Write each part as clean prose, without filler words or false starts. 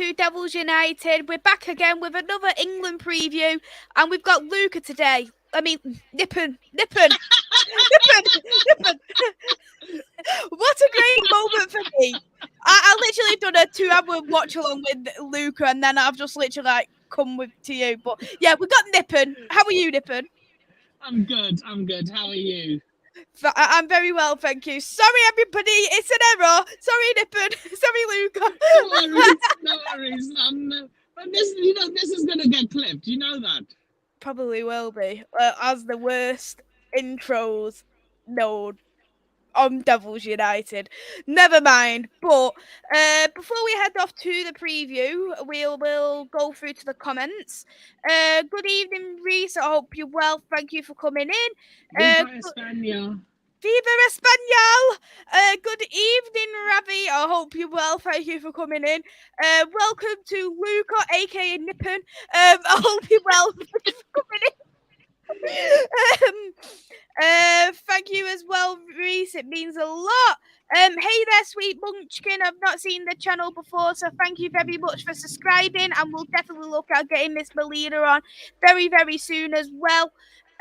to Devils United. We're back again with another England preview, and we've got Luca today. I mean, Nipun. What a great moment for me. I literally done a 2-hour watch along with Luca, and then I've just literally come to you. But yeah, we got Nipun. How are you, Nipun? I'm good. How are you? I'm very well, thank you. Sorry, everybody, it's an error. Sorry, Nipun. Sorry, Luca. No worries. But this is gonna get clipped. You know that. Probably will be as the worst intros known on Devils United. Never mind. But before we head off to the preview, we'll go through to the comments. Good evening, Reese. I hope you're well. Thank you for coming in. Viva España. Viva Espanol! Good evening, Ravi. I hope you're well. Thank you for coming in. Welcome to Luca, aka Nipun. I hope you're well. Thank you for coming in. Thank you as well, Reese. It means a lot. Hey there, sweet munchkin. I've not seen the channel before, so thank you very much for subscribing. And we'll definitely look at getting Miss Melina on very, very soon as well.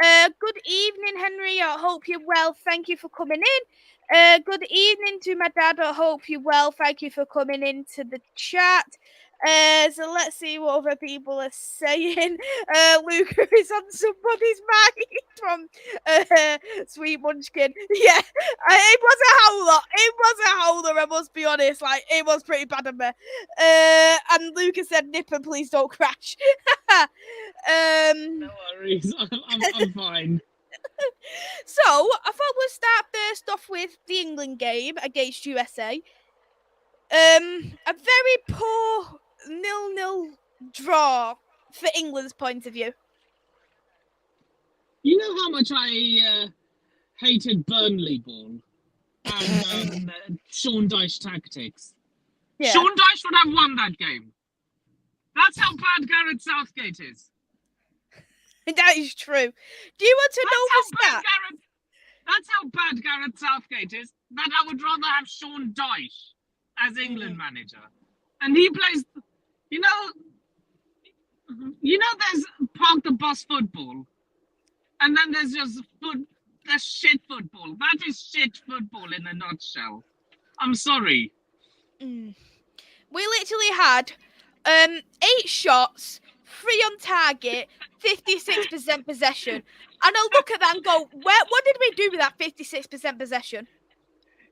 Good evening, Henry. I hope you're well. Thank you for coming in. Good evening to my dad. I hope you're well. Thank you for coming into the chat. So let's see what other people are saying. Luca is on somebody's mind from Sweet Munchkin. Yeah, it was a howler. I must be honest. Like, it was pretty bad of me. And Luca said, Nipper, please don't crash. No worries. I'm fine. So, I thought we'd start first off with the England game against USA. A very poor 0-0 draw for England's point of view. You know how much I hated Burnley ball and Sean Dyche tactics. Yeah. Sean Dyche would have won that game. That's how bad Gareth Southgate is. That is true. Do you want to know the stat? That's how bad Gareth Southgate is. That I would rather have Sean Dyche as England manager. And he plays, you know, there's park the bus football. And then there's just there's shit football. That is shit football in a nutshell. I'm sorry. We literally had 8 shots, 3 on target, 56% possession. And I look at that and go, what did we do with that 56% possession?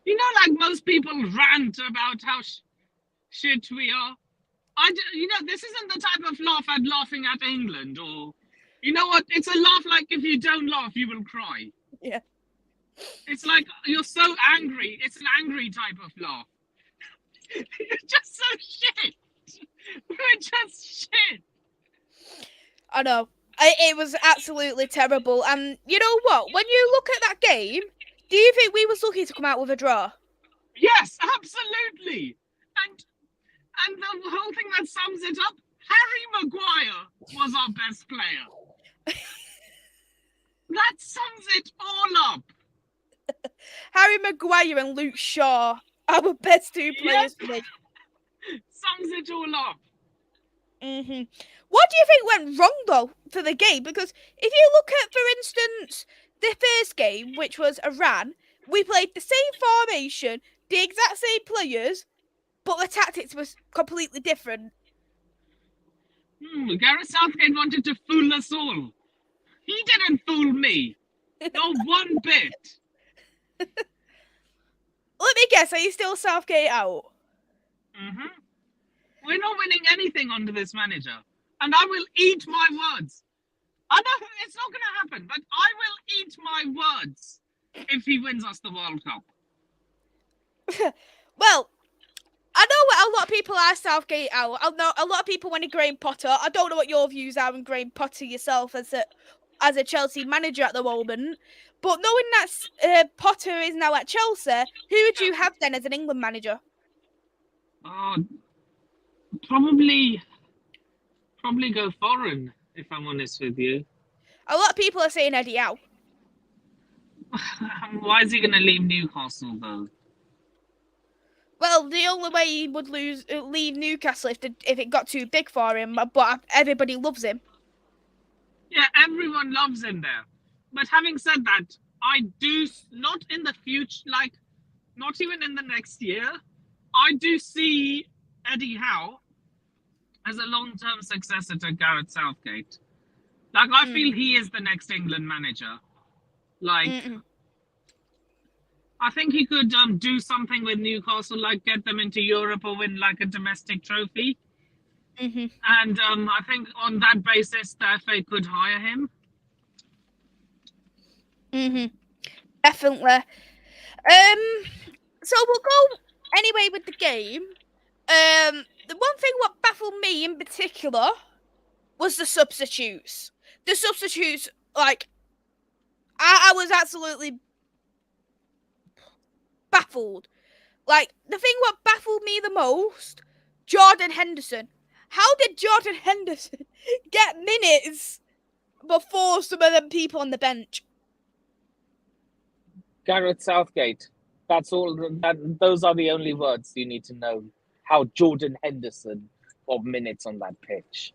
You know, like most people rant about how shit we are. This isn't the type of laughing at England, or, you know what? It's a laugh like if you don't laugh, you will cry. Yeah. It's like you're so angry. It's an angry type of laugh. You're just so shit. We're just shit. I know. It was absolutely terrible. And you know what? When you look at that game, do you think we was lucky to come out with a draw? Yes, absolutely. And the whole thing that sums it up, Harry Maguire was our best player. That sums it all up. Harry Maguire and Luke Shaw, our best 2 players for me. Sums it all up. What do you think went wrong, though, for the game? Because if you look at, for instance, the first game, which was Iran, we played the same formation, the exact same players, but the tactics was completely different. Gareth Southgate wanted to fool us all. He didn't fool me. Not one bit. Let me guess, are you still Southgate out? We're not winning anything under this manager. And I will eat my words. I know it's not going to happen, but I will eat my words if he wins us the World Cup. Well, I know a lot of people are Southgate out. I know a lot of people want Graham Potter. I don't know what your views are on Graham Potter yourself as a Chelsea manager at the moment. But knowing that Potter is now at Chelsea, who would you have then as an England manager? Probably go foreign, if I'm honest with you. A lot of people are saying Eddie Howe. Why is he going to leave Newcastle, though? Well, the only way he would leave Newcastle if it got too big for him, but everybody loves him. Yeah, everyone loves him there. But having said that, I do not in the future, like not even in the next year. I do see Eddie Howe as a long-term successor to Gareth Southgate. Like I feel he is the next England manager. Like Mm-mm. I think he could do something with Newcastle, like get them into Europe or win like a domestic trophy. Mm-hmm. And I think on that basis, the FA could hire him. Mm-hmm. Definitely. So we'll go anyway with the game. The one thing what baffled me in particular was the substitutes. The substitutes, like, I was absolutely baffled. Like, the thing what baffled me the most, Jordan Henderson. How did Jordan Henderson get minutes before some of them people on the bench? Gareth Southgate. That's all. Those are the only words you need to know. How Jordan Henderson got minutes on that pitch.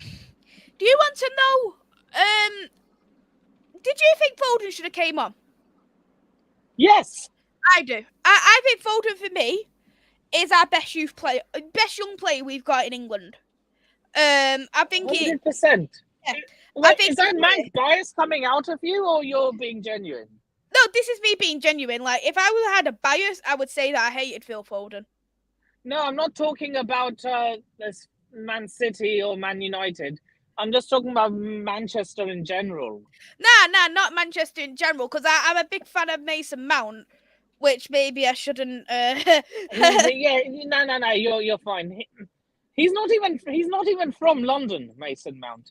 Do you want to know? Did you think Foden should have came on? Yes, I do. I think Foden for me is our best young player we've got in England. I think 100%. Yeah. Wait, is that man's bias coming out of you, or you're being genuine? No, this is me being genuine. Like, if I would have had a bias, I would say that I hated Phil Foden. No, I'm not talking about this Man City or Man United. I'm just talking about Manchester in general. Nah, not Manchester in general, because I'm a big fan of Mason Mount, which maybe I shouldn't. No, you're fine. He's not even from London, Mason Mount.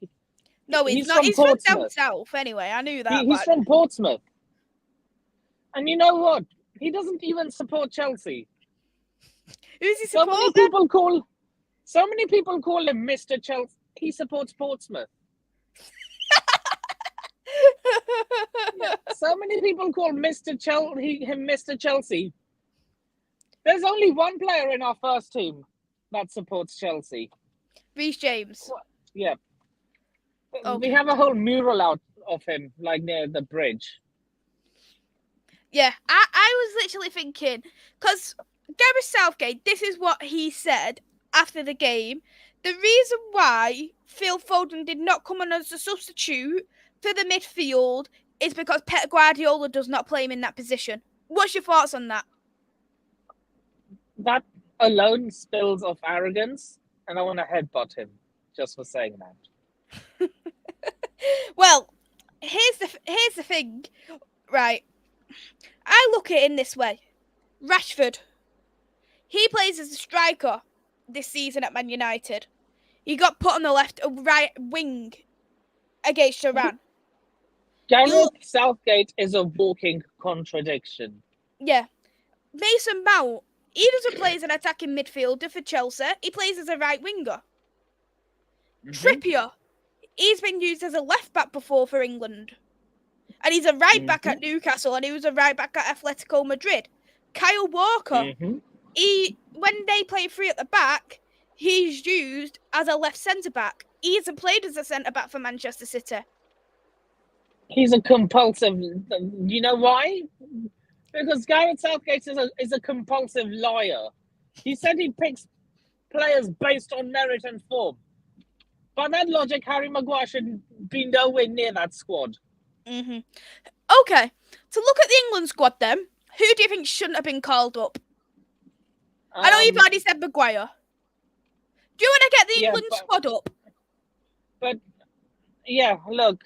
No, he's not. From He's Portsmouth. from down south, anyway. I knew that. He's from Portsmouth. And you know what? He doesn't even support Chelsea. Who's he So supporting? many people call him Mr. Chelsea. He supports Portsmouth. Yeah, so many people call him Mr. Chelsea. There's only one player in our first team that supports Chelsea. Reece James. Yeah. Okay. We have a whole mural out of him, like near the bridge. Yeah, I was literally thinking, because Gareth Southgate, this is what he said after the game. The reason why Phil Foden did not come on as a substitute for the midfield is because Pep Guardiola does not play him in that position. What's your thoughts on that? That alone spills of arrogance, and I want to headbutt him just for saying that. Well, here's the thing, right? I look at it in this way. Rashford, he plays as a striker this season at Man United. He got put on the right wing against Iran. Gareth Southgate is a walking contradiction. Yeah. Mason Mount, he doesn't play as an attacking midfielder for Chelsea. He plays as a right winger. Mm-hmm. Trippier, he's been used as a left back before for England. And he's a right back at Newcastle, and he was a right back at Atletico Madrid. Kyle Walker, when they play three at the back, he's used as a left centre-back. He hasn't played as a centre-back for Manchester City. He's a compulsive... You know why? Because Gareth Southgate is a compulsive liar. He said he picks players based on merit and form. By that logic, Harry Maguire should be nowhere near that squad. Mm-hmm. Okay, to look at the England squad then, who do you think shouldn't have been called up? I know you've already said Maguire. Do you want to get the England squad up? But, yeah, look,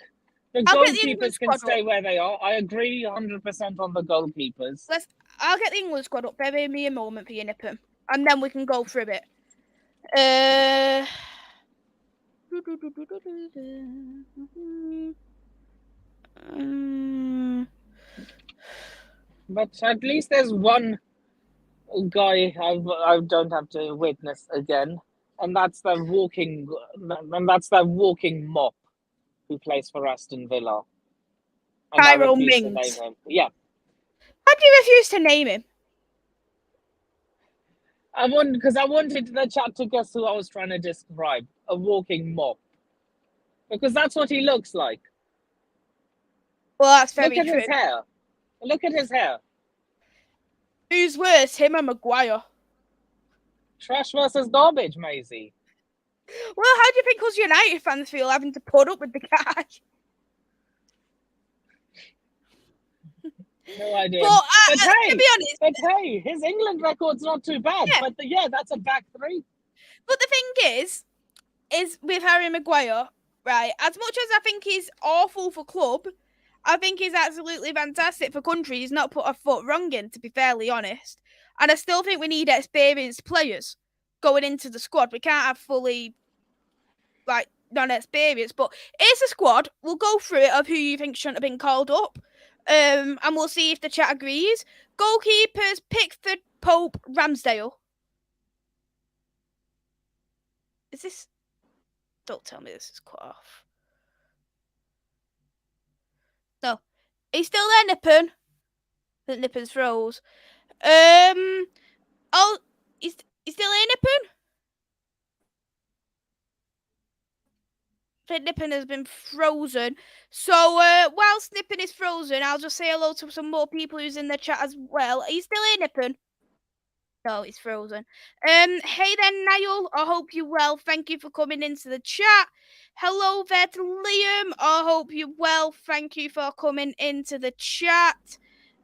the goalkeepers can stay where they are. I agree 100% on the goalkeepers. I'll get the England squad up. Bear me a moment for you, Nipun. And then we can go through it. But at least there's one guy I don't have to witness again, and that's the walking mop who plays for Aston Villa. Tyrone Mings. Yeah. Why do you refuse to name him? I wanted the chat to guess who I was trying to describe. A walking mop. Because that's what he looks like. Well, that's Look very at true. his hair. Look at his hair. Who's worse, him or Maguire? Trash versus garbage, Maisy. Well, how do you think us United fans feel having to put up with the guy? No idea. But, hey, to be honest, his England record's not too bad. Yeah. But that's a back three. But the thing is with Harry Maguire, right? As much as I think he's awful for club, I think he's absolutely fantastic for country. He's not put a foot wrong in, to be fairly honest. And I still think we need experienced players going into the squad. We can't have fully non-experienced. But here's the squad. We'll go through it of who you think shouldn't have been called up. And we'll see if the chat agrees. Goalkeepers: Pickford, Pope, Ramsdale. Is this? Don't tell me this is cut off. No. He's still there, Nipun. The Nippun's froze. Oh, he's still there, Nipun? I think Nipun has been frozen. So, whilst Nipun is frozen, I'll just say hello to some more people who's in the chat as well. Are you still here, Nipun? No, he's frozen. Hey there, Niall. I hope you're well. Thank you for coming into the chat. Hello there to Liam. I hope you're well. Thank you for coming into the chat.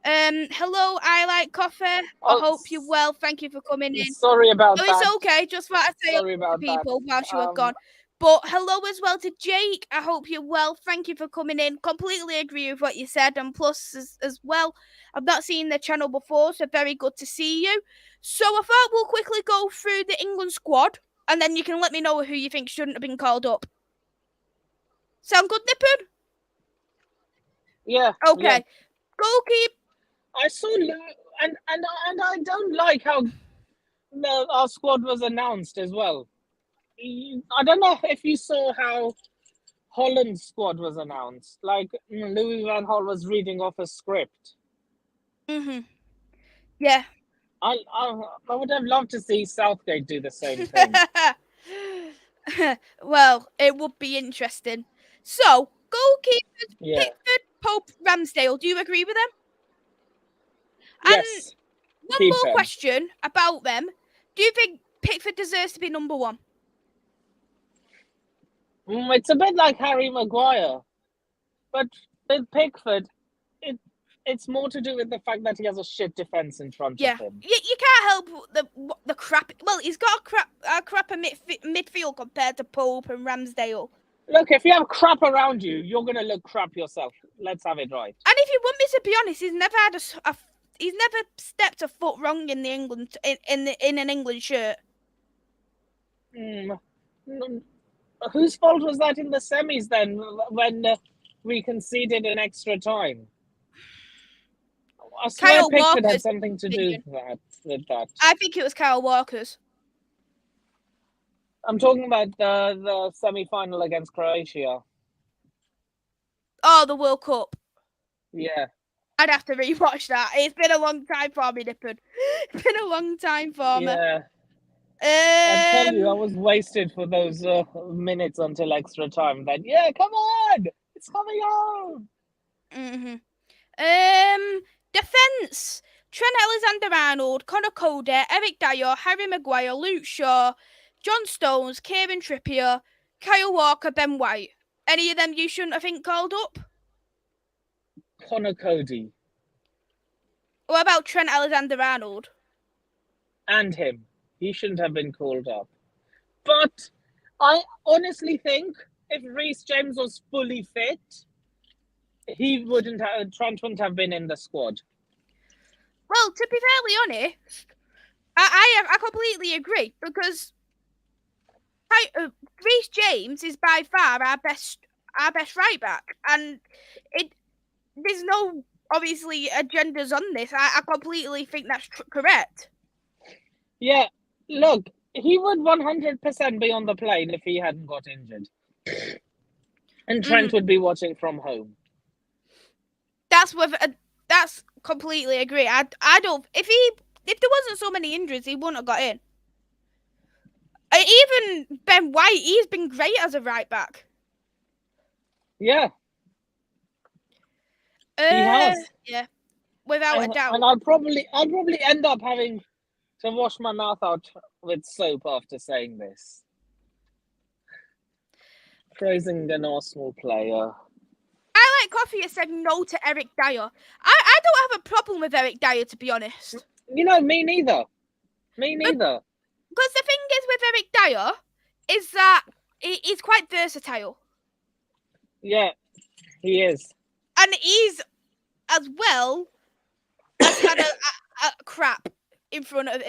Hello, I like coffee. I hope you're well. Thank you for coming in. Sorry about that. It's okay. Just want to say Sorry hello to about people that. whilst you were gone. But hello as well to Jake. I hope you're well. Thank you for coming in. Completely agree with what you said. And plus, as well, I've not seen the channel before, so very good to see you. So I thought we'll quickly go through the England squad, and then you can let me know who you think shouldn't have been called up. Sound good, Nipun? Yeah. Okay. Yeah. Goalkeeper. I saw, and I don't like how our squad was announced as well. I don't know if you saw how Holland's squad was announced. Like Louis van Gaal was reading off a script. Yeah. I would have loved to see Southgate do the same thing. Well, it would be interesting. So, goalkeepers: Pickford, Pope, Ramsdale. Do you agree with them? Yes. And one more question about them. Do you think Pickford deserves to be number one? It's a bit like Harry Maguire. But with Pickford, it's more to do with the fact that he has a shit defence in front of him. You can't help the crap. Well, he's got a crapper midfield compared to Pope and Ramsdale. Look, if you have crap around you, you're going to look crap yourself. Let's have it right. And if you want me to be honest, he's never had he's never stepped a foot wrong in the England in an England shirt. Whose fault was that in the semis then when we conceded in extra time? I swear Kyle Pickford Walker's had something to do with that. I think it was Kyle Walker's. I'm talking about the semi-final against Croatia. Oh, the World Cup. Yeah. I'd have to rewatch that. It's been a long time for me, Nipun. It's been a long time for me. Yeah. I tell you, I was wasted for those minutes until extra time. Then, yeah, come on! It's coming on! Defence: Trent Alexander-Arnold, Conor Cody, Eric Dyer, Harry Maguire, Luke Shaw, John Stones, Kieran Trippier, Kyle Walker, Ben White. Any of them you shouldn't have been called up? Conor Cody. What about Trent Alexander-Arnold? And him. He shouldn't have been called up. But I honestly think if Reece James was fully fit, Trent wouldn't have been in the squad. Well, to be fairly honest, I completely agree because Reece James is by far our best right back, and there's no obviously agendas on this. I completely think that's correct. Yeah, look, he would 100% be on the plane if he hadn't got injured, and Trent would be watching from home. That's completely agree. I don't. If he if there wasn't so many injuries, he wouldn't have got in. Even Ben White, he's been great as a right back. Yeah, he has. Yeah, without a doubt. And I'll probably end up having to wash my mouth out with soap after saying this. Praising an Arsenal player. I like Coffee has said no to Eric Dyer. I don't have a problem with Eric Dyer, to be honest. You know, me neither. Me neither. Because the thing is with Eric Dyer is that he's quite versatile. Yeah, he is. And he's, as well, has had a crap in front of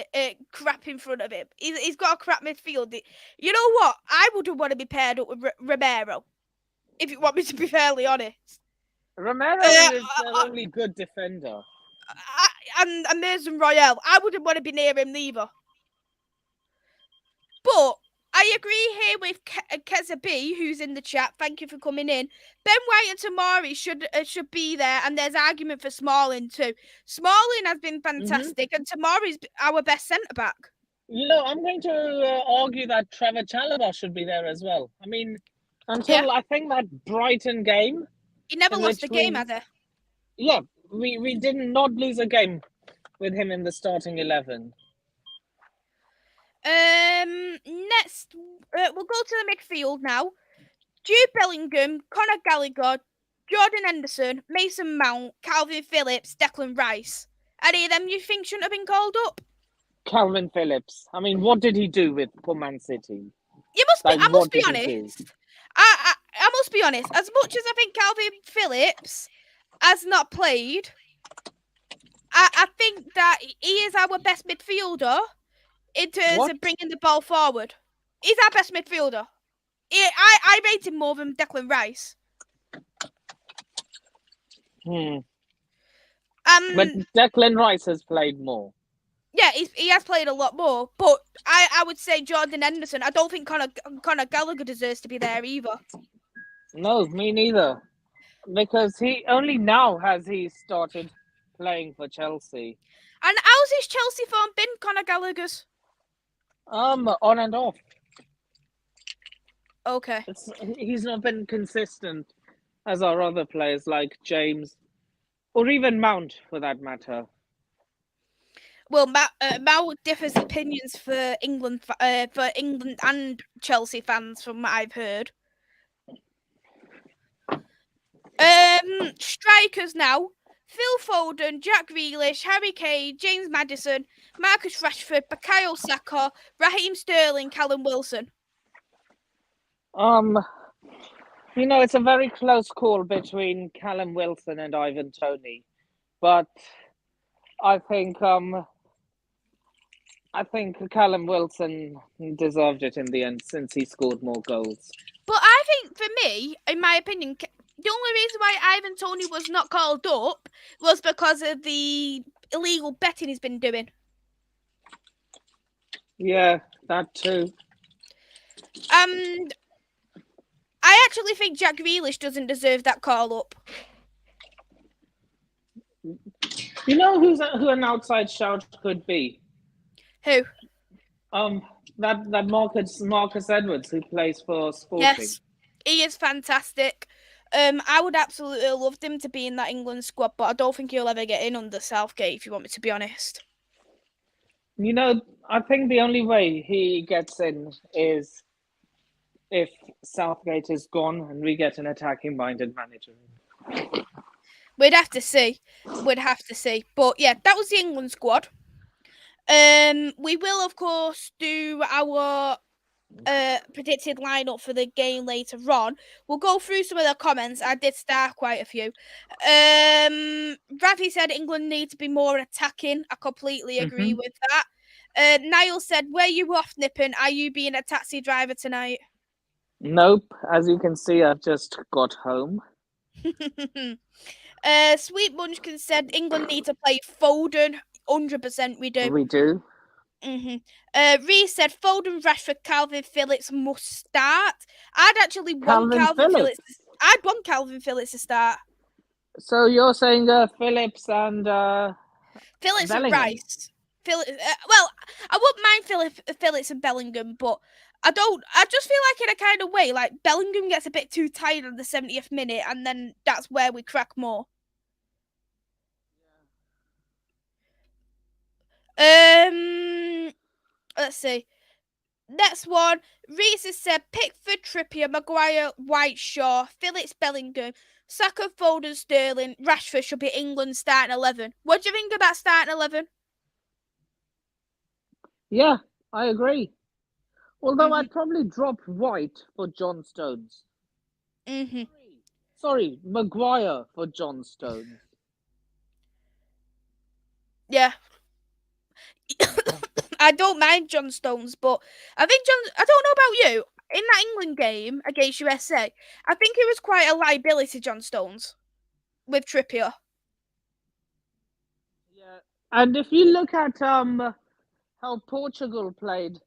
him. He's got a crap midfield. You know what? I wouldn't want to be paired up with Romero, if you want me to be fairly honest. Romero is their only good defender. And Maison Royale, I wouldn't want to be near him neither. But I agree here with Keza B, who's in the chat. Thank you for coming in. Ben White and Tamari should be there, and there's argument for Smalling too. Smalling has been fantastic, and Tamari's our best centre back. You know, I'm going to argue that Trevor Chalobah should be there as well. I mean, until I think that Brighton game, he never lost a game, has he? Yeah, we did not lose a game with him in the starting 11. Next, we'll go to the midfield now. Jude Bellingham, Conor Gallagher, Jordan Henderson, Mason Mount, Calvin Phillips, Declan Rice. Any of them you think shouldn't have been called up? Calvin Phillips. I mean, what did he do with Man City? I must be honest. I must be honest. As much as I think Calvin Phillips has not played, I think that he is our best midfielder in terms of bringing the ball forward. He's our best midfielder. I rate him more than Declan Rice. But Declan Rice has played more. Yeah, he has played a lot more. But I would say Jordan Henderson. I don't think Conor Gallagher deserves to be there either. No, me neither. Because he only now has he started playing for Chelsea. And how's his Chelsea form been, Conor Gallagher's? On and off. Okay. He's not been consistent as our other players like James or even Mount, for that matter. Well, Mount differs opinions for England and Chelsea fans, from what I've heard. Strikers now: Phil Foden, Jack Grealish, Harry Kane, James Maddison, Marcus Rashford, Bukayo Saka, Raheem Sterling, Callum Wilson. You know, it's a very close call between Callum Wilson and Ivan Toney, but I think Callum Wilson deserved it in the end since he scored more goals. But I think, for me, in my opinion, the only reason why Ivan Toney was not called up was because of the illegal betting he's been doing. Yeah, that too. And I actually think Jack Grealish doesn't deserve that call up. You know who an outside shout could be? Who? That Marcus Edwards, who plays for Sporting. Yes, he is fantastic. I would absolutely have loved him to be in that England squad, but I don't think he'll ever get in under Southgate, if you want me to be honest. You know, I think the only way he gets in is if Southgate is gone and we get an attacking-minded manager. We'd have to see. But yeah, that was the England squad. We will, of course, do our predicted lineup for the game later on. We'll go through some of the comments. I did start quite a few. Rafi said England need to be more attacking. I completely agree with that. Niall said, "Where you off, Nipun? Are you being a taxi driver tonight?" Nope. As you can see, I've just got home. Sweet Munchkin said England need to play Foden. 100% we do. We do. Reese said Foden, Rashford, Calvin Phillips must start. I'd actually want Calvin Phillips. I'd want Calvin Phillips to start. So you're saying Phillips and Phillips Bellingham. and Rice. Well, I wouldn't mind Phillips and Bellingham, but I don't. I just feel like in a kind of way, like Bellingham gets a bit too tired on the 70th minute, and then that's where we crack more. Let's see. Next one. Reese has said Pickford, Trippier, Maguire, White, Shaw, Phillips, Bellingham, Saka, Foden, Sterling, Rashford should be England's starting 11. What do you think about starting 11? Yeah, I agree. Although Mhm. I'd probably drop White for John Stones. Mhm. Sorry, Maguire for John Stones. Yeah. I don't mind John Stones, but I think John. I don't know about you. In that England game against USA, I think he was quite a liability, John Stones, with Trippier. Yeah, and if you look at how Portugal played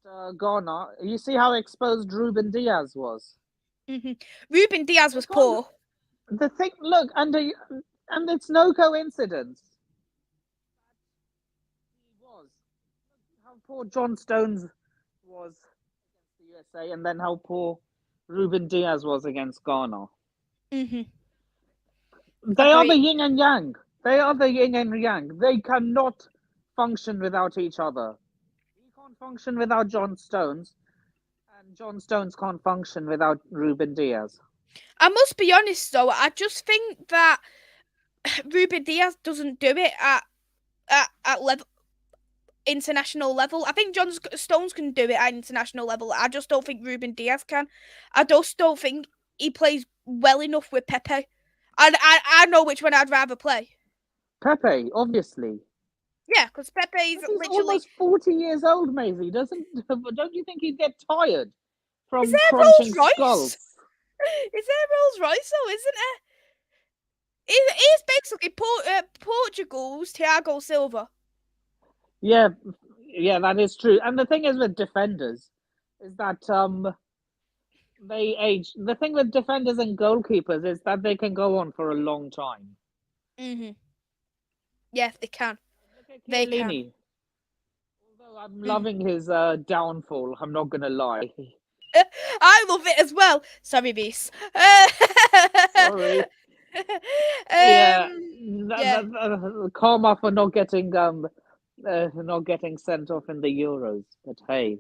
Ghana, you see how exposed Ruben Diaz was. Ruben Diaz was Because poor. the thing, look, and it's no coincidence. He was how poor John Stones was against the USA, and then how poor Ruben Diaz was against Ghana. Mhm. They are the Agreed. yin and yang. They are the yin and yang. They cannot function without each other. He can't function without John Stones, and John Stones can't function without Ruben Diaz. I must be honest though. I just think that Ruben Diaz doesn't do it at level international level. I think John Stones can do it at international level. I just don't think Ruben Diaz can. I just don't think he plays well enough with Pepe. And I know which one I'd rather play. Pepe, obviously. Yeah, because Pepe's But he's literally. almost 40 years old, Maisie. Don't you think he'd get tired Is from there crunching Rolls Royce? skulls? Is there Rolls Royce though, isn't it? He's basically Portugal's Thiago Silva. Yeah, yeah, that is true. And the thing is with defenders is that they age. The thing with defenders and goalkeepers is that they can go on for a long time. Mhm. Yeah, they can. Look at They can. Chiellini. Although I'm Mhm. loving his downfall, I'm not gonna lie. I love it as well. Sorry, Beast. Sorry. Yeah, Yeah. karma for not getting sent off in the Euros. But hey,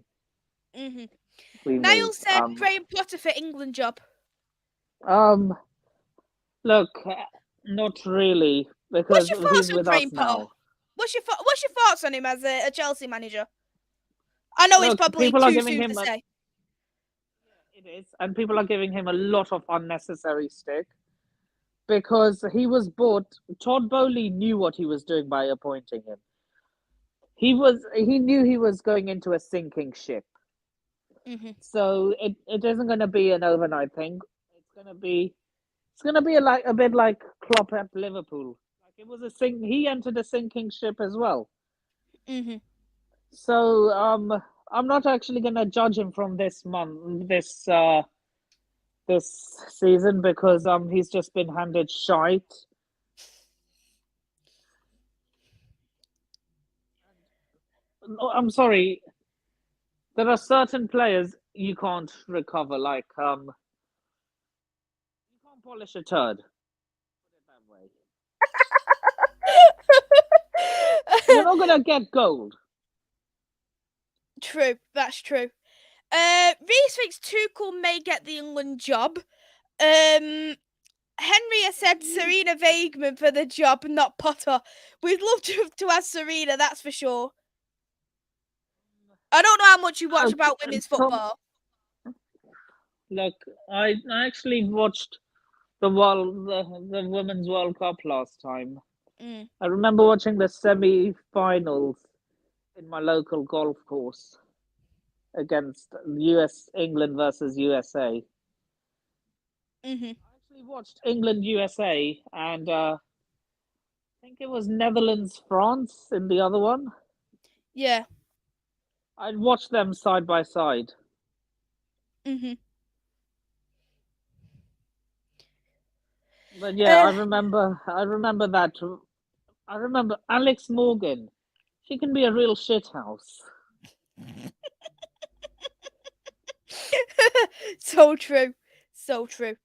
Mhm. we move. Niall said Graham Potter for England job. Um, look, not really What's because your thoughts he's on with Graham us Potter? now. What's your thoughts on him as a Chelsea manager? I know it's Look, probably people are too giving soon to him a, say. it is, and people are giving him a lot of unnecessary stick because he was bought. Todd Bowley knew what he was doing by appointing him. He knew he was going into a sinking ship. Mhm. So it isn't going to be an overnight thing. It's going to be like a bit like Klopp at Liverpool. Like it was a sink. He entered a sinking ship as well. Mhm. So I'm not actually going to judge him from this season because he's just been handed shite. No, I'm sorry. There are certain players you can't recover. Like you can't polish a turd. Put it that way. You're not gonna get gold. True. That's true. Reese thinks Tuchel may get the England job. Henry has said Serena Vaigman for the job, not Potter. We'd love to have Serena, that's for sure. I don't know how much you watch Look, about women's Tom, football. look, I actually watched the Women's World Cup last time. Mm. I remember watching the semi-finals in my local golf course against US England versus USA. Mhm. I actually watched England USA and I think it was Netherlands France in the other one. Yeah. I'd watched them side by side. Mhm. But yeah, Uh. I remember that I remember Alex Morgan. She can be a real shithouse. So true. So true.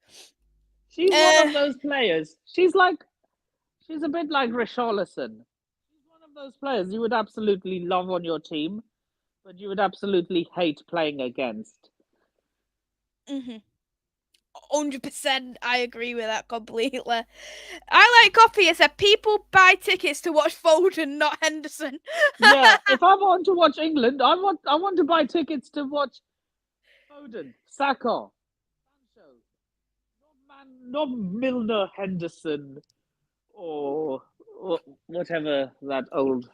She's one Uh, of those players. She's a bit like Richarlison. She's one of those players you would absolutely love on your team, but you would absolutely hate playing against. 100%. I agree with that completely. I like coffee. I said people buy tickets to watch Foden, not Henderson. Yeah, if I want to watch England, I want to buy tickets to watch Foden, Saka, Sancho, not Milner, Henderson, or whatever that old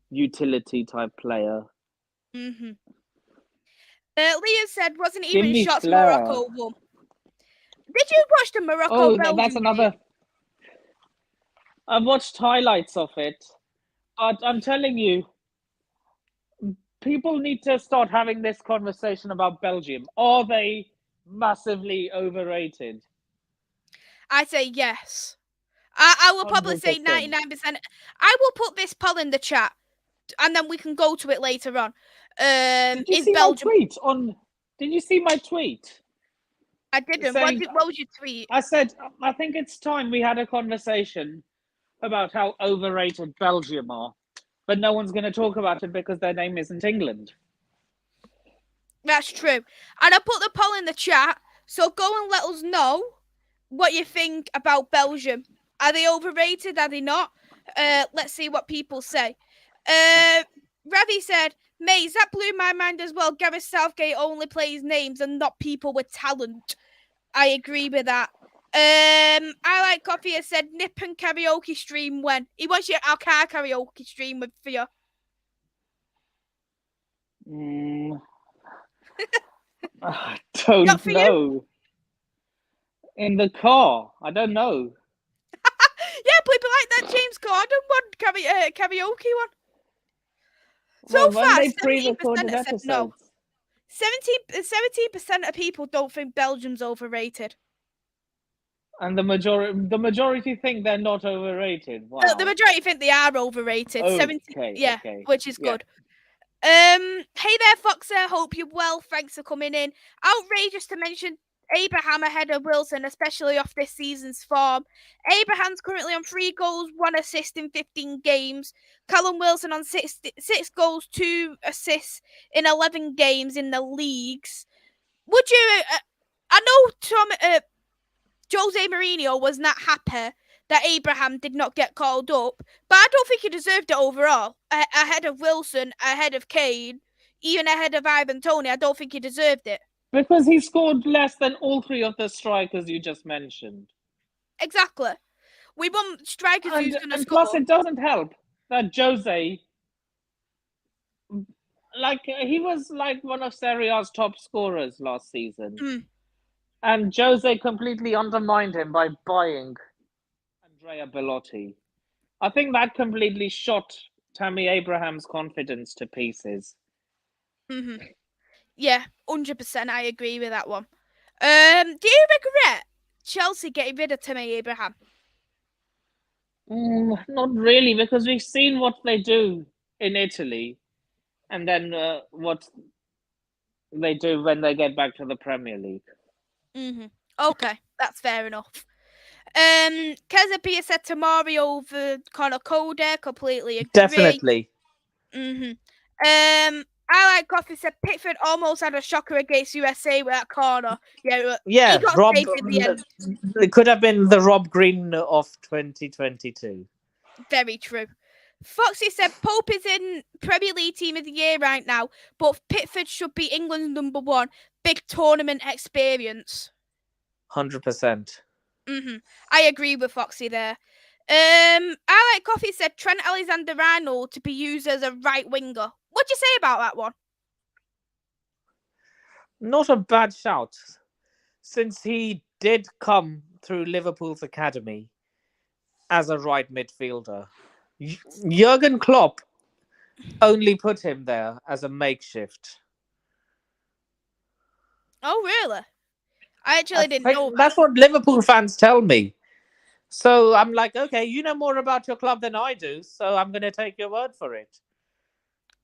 utility type player. hmm Leah said wasn't Give even me shots flair. Morocco won. Did you watch the Morocco Oh, that's Belgium game? another. I've watched highlights of it, but I'm telling you, people need to start having this conversation about Belgium. Are they massively overrated? I say yes. I will probably say 100%. 99%. I will put this poll in the chat and then we can go to it later on. Did you Is see my Belgium? tweet on? Did you see my tweet I didn't. saying? What was your tweet? I said I think it's time we had a conversation about how overrated Belgium are, but no one's going to talk about it because their name isn't England. That's true. And I put the poll in the chat, so go and let us know what you think about Belgium. Are they overrated? Are they not? Let's see what people say. Ravi said, Maze, that blew my mind as well. Gareth Southgate only plays names and not people with talent. I agree with that. I like coffee has said Nipun karaoke stream when he wants our car karaoke stream with for you. Mm, I Not don't for you? know. In the car, I don't know. Yeah, people like that James Corden one, karaoke one. So Well, when far, they 17% pre-recorded have said no. episodes, 17% of people don't think Belgium's overrated. and the majority think they're not overrated. The Wow. majority think they are overrated. 70, Okay, yeah, okay, which is yeah. good. Hey there, Foxer. Hope you're well. Thanks for coming in. Outrageous to mention Abraham ahead of Wilson, especially off this season's form. Abraham's currently on 3 goals, 1 assist in 15 games. Callum Wilson on 6 goals, 2 assists in 11 games in the leagues. Would you? I know Jose Mourinho was not happy that Abraham did not get called up, but I don't think he deserved it overall. Ahead of Wilson, ahead of Kane, even ahead of Ivan Toney, I don't think he deserved it. Because he scored less than all three of the strikers you just mentioned. Exactly. We want strikers who's And going to and plus, score. it doesn't help that Jose, like he was like one of Serie A's top scorers last season, Mm. and Jose completely undermined him by buying Andrea Bellotti. I think that completely shot Tammy Abraham's confidence to pieces. Mm-hmm. Yeah, 100%. I agree with that one. Do you regret Chelsea getting rid of Tammy Abraham? Not really, because we've seen what they do in Italy, and then what they do when they get back to the Premier League. Mm-hmm. Okay, that's fair enough. Kezapia said Tamari over Connor Coder. Completely agree. Definitely. Mm-hmm. I like Coffee said Pickford almost had a shocker against USA with that corner. Yeah, he Yeah, got Rob. saved at the end. It could have been the Rob Green of 2022. Very true. Foxy said Pope is in Premier League Team of the Year right now, but Pickford should be England's number one. Big tournament experience. 100%. I agree with Foxy there. I like Coffee said Trent Alexander-Arnold to be used as a right winger. What do you say about that one? Not a bad shout, since he did come through Liverpool's academy as a right midfielder. Jurgen Klopp only put him there as a makeshift. Oh, really? I I actually didn't think know that. that's what Liverpool fans tell me. So I'm like, okay, you know more about your club than I do, so I'm going to take your word for it.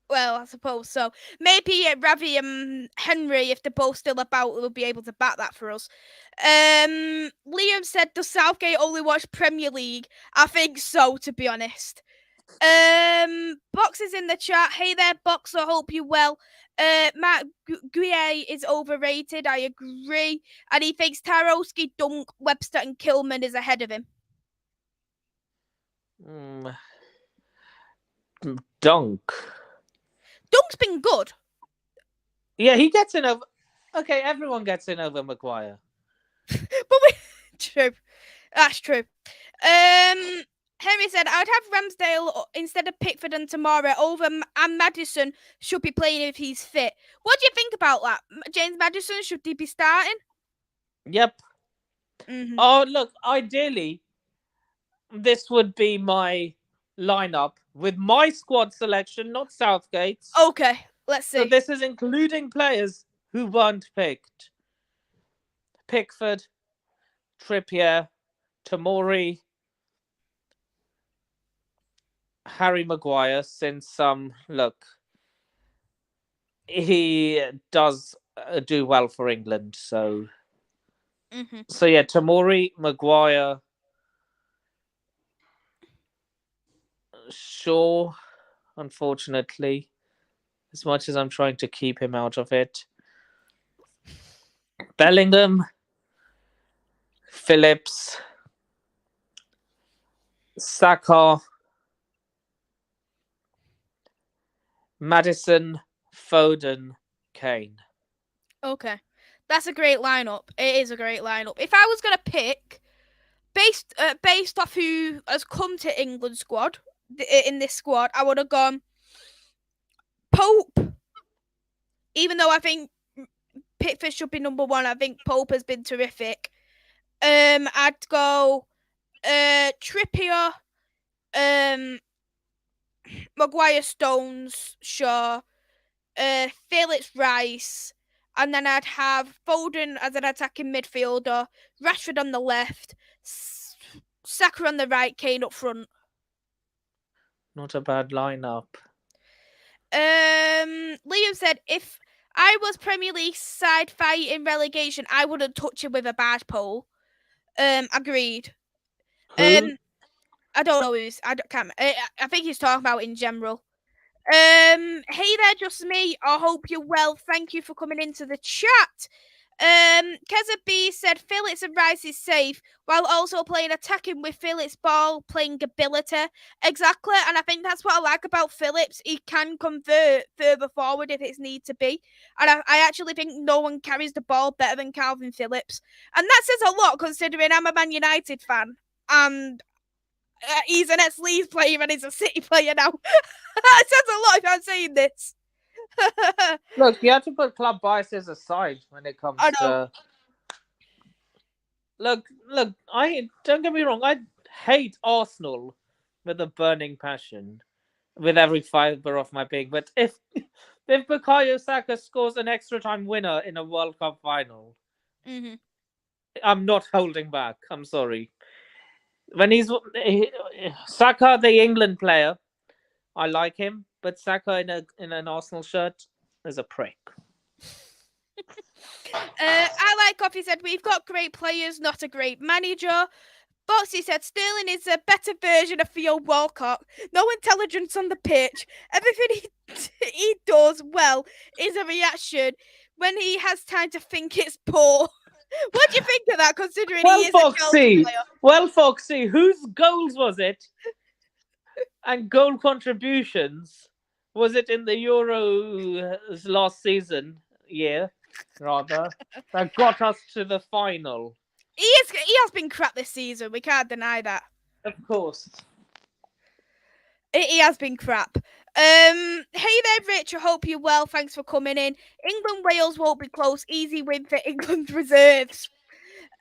Well, I suppose so. Maybe Ravi and Henry, if they're both still about, will be able to bat that for us. Liam said, does Southgate only watch Premier League? I think so, to be honest. Box is in the chat. Hey there, Box. I hope you well. Matt Guye is overrated. I agree, and he thinks Tarowski, Dunk, Webster, and Kilman is ahead of him. Mm, Dunk. Dunk's been good. Yeah, he gets in over. Okay, everyone gets in over Maguire. True. That's true. Henry said, I'd have Ramsdale instead of Pickford and Tamara over, and Maddison should be playing if he's fit. What do you think about that? James Maddison, should he be starting? Yep. Mm-hmm. Oh, look, ideally, this would be my lineup with my squad selection, not Southgate's. Okay, let's see. So this is including players who weren't picked. Pickford, Trippier, Tomori, Harry Maguire, since look, he does do well for England. So yeah, Tomori, Maguire, Shaw, unfortunately, as much as I'm trying to keep him out of it. Bellingham, Phillips, Saka, Maddison, Foden, Kane. Okay, that's a great lineup. It is a great lineup. If I was gonna pick, based off who has come to England squad in this squad, I would have gone Pope. Even though I think Pickford should be number one, I think Pope has been terrific. I'd go Trippier, Maguire, Stones, Shaw, Phillips, Rice, and then I'd have Foden as an attacking midfielder, Rashford on the left, Saka on the right, Kane up front. Not a bad lineup. Liam said, if I was Premier League side fighting relegation, I wouldn't touch it with a bad pole. Agreed. Who? I don't know who's. I think he's talking about in general. Hey there, just me. I hope you're well. Thank you for coming into the chat. Keza B said Phillips and Rice is safe while also playing attacking with Phillips ball playing ability. Exactly, and I think that's what I like about Phillips. He can convert further forward if it's need to be, and I actually think no one carries the ball better than Calvin Phillips, and that says a lot considering I'm a Man United fan and he's an ex-Leeds player and he's a City player now. That says a lot if I'm saying this. Look, you have to put club biases aside when it comes to. Look. I don't get me wrong. I hate Arsenal with a burning passion, with every fibre of my being. But if Bukayo Saka scores an extra time winner in a World Cup final, I'm not holding back. I'm sorry. When Saka, the England player, I like him, but Saka in an Arsenal shirt is a prick. I like Coffee said we've got great players, not a great manager. Boxy said Sterling is a better version of Theo Walcott. No intelligence on the pitch. Everything he does well is a reaction. When he has time to think, it's poor. What do you think of that, considering he is a Chelsea player? Well, Foxy, whose goals was it? And goal contributions, was it in the Euros last year, rather, that got us to the final? He has been crap this season. We can't deny that. Of course. He has been crap. Hey there, Rich. I hope you're well. Thanks for coming in. England Wales won't be close. Easy win for England reserves.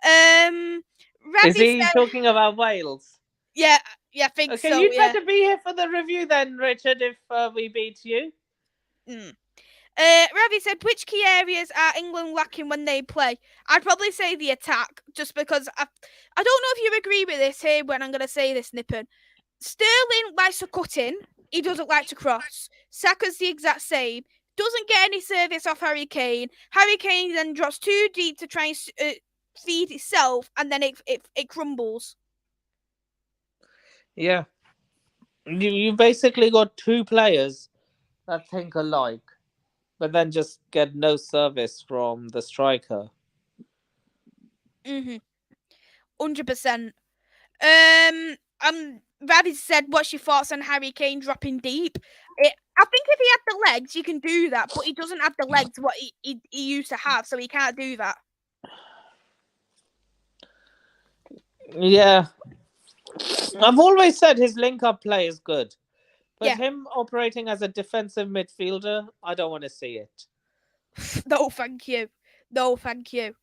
Is he talking about Wales? Yeah, I think so. Okay, you'd better be here for the review then, Richard, if we beat you. Ravi said, which key areas are England lacking when they play? I'd probably say the attack, just because I don't know if you agree with this here when I'm going to say this, Nipun. Sterling likes to cut in. He doesn't like to cross. Saka's the exact same. Doesn't get any service off Harry Kane. Harry Kane then drops too deep to try and feed itself, and then it crumbles. Yeah. You basically got two players that think alike, but then just get no service from the striker. 100%. Ravi said, "What's your thoughts on Harry Kane dropping deep?" I think if he had the legs, you can do that, but he doesn't have the legs what he used to have, so he can't do that. Yeah. I've always said his link-up play is good, but Yeah. him operating as a defensive midfielder, I don't want to see it. No, thank you. No, thank you.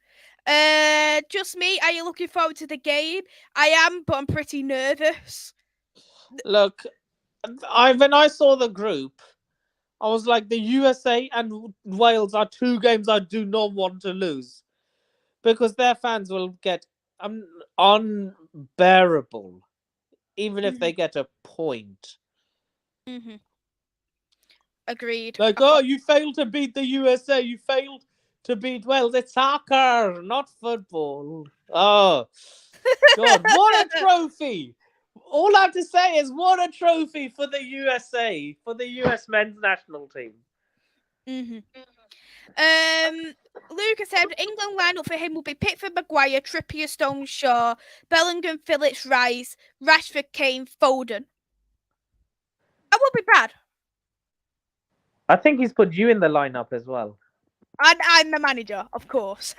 Just me. Are you looking forward to the game? I am, but I'm pretty nervous. Look, when I saw the group, I was like, the USA and Wales are two games I do not want to lose because their fans will get unbearable, even if they get a point. Agreed. Like, oh, you failed to beat the USA, you failed to beat Wales. It's soccer, not football. Oh, God, what a trophy! All I have to say is, what a trophy for the USA, for the US men's national team. Lucas said England lineup for him will be Pickford, Maguire, Trippier, Stones, Shaw, Bellingham, Phillips, Rice, Rashford, Kane, Foden. That would be bad. I think he's put you in the lineup as well. And I'm the manager, of course.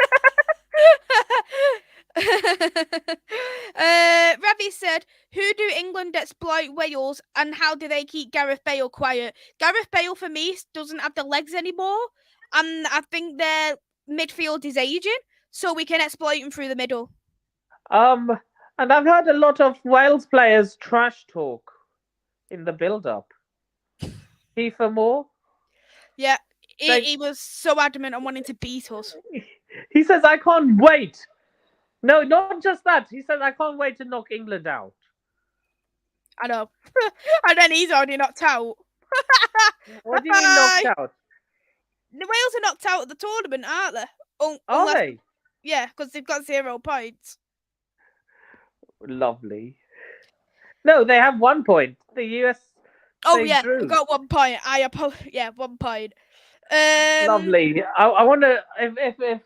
Ravi said, who do England exploit Wales and how do they keep Gareth Bale quiet? Gareth Bale, for me, doesn't have the legs anymore. And I think their midfield is aging, so we can exploit him through the middle. And I've heard a lot of Wales players trash talk in the build-up. Kiefer Moore? Yeah, he was so adamant on wanting to beat us. He says, I can't wait. No, not just that. He says, I can't wait to knock England out. I know. And then he's already knocked out. What do you mean knocked out? The Wales are knocked out of the tournament, aren't they? Are they? Yeah, because they've got 0 points. Lovely. No, they have 1 point. The US. Oh yeah, we got 1 point. 1 point. Lovely. I wonder if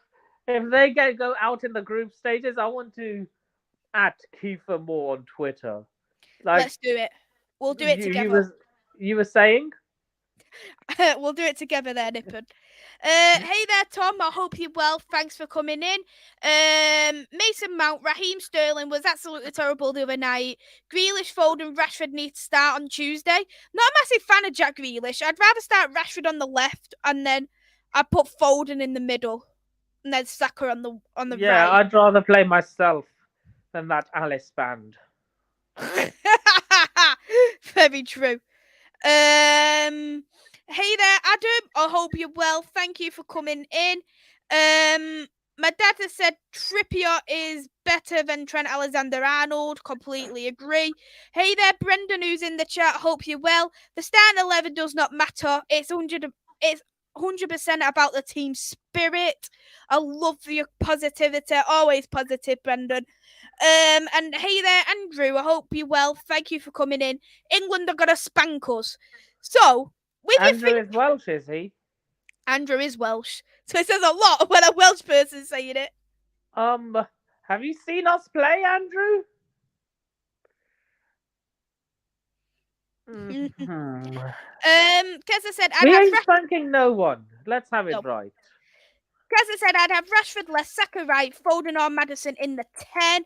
they go out in the group stages, I want to at Kiefer Moore on Twitter. Like, let's do it. We'll do it together. You were saying? We'll do it together there, Nipun. Hey there, Tom. I hope you're well. Thanks for coming in. Mason Mount, Raheem Sterling was absolutely terrible the other night. Grealish, Foden, Rashford need to start on Tuesday. Not a massive fan of Jack Grealish. I'd rather start Rashford on the left and then I'd put Foden in the middle and then Saka on the right. Yeah, I'd rather play myself than that Alice band. Very true. Hey there, Adam. I hope you're well. Thank you for coming in. My dad has said Trippier is better than Trent Alexander-Arnold. Completely agree. Hey there, Brendan, who's in the chat. Hope you're well. The starting 11 does not matter. It's 100% about the team spirit. I love your positivity. Always positive, Brendan. And hey there, Andrew. I hope you're well. Thank you for coming in. England are gonna spank us. So, Andrew is Welsh, is he? Andrew is Welsh, so it says a lot when a Welsh person's saying it. Have you seen us play, Andrew? Keza said, we ain't spanking no one. Let's have it right. Keza said, I'd have Rashford left, Saka right, Foden or Maddison in the 10.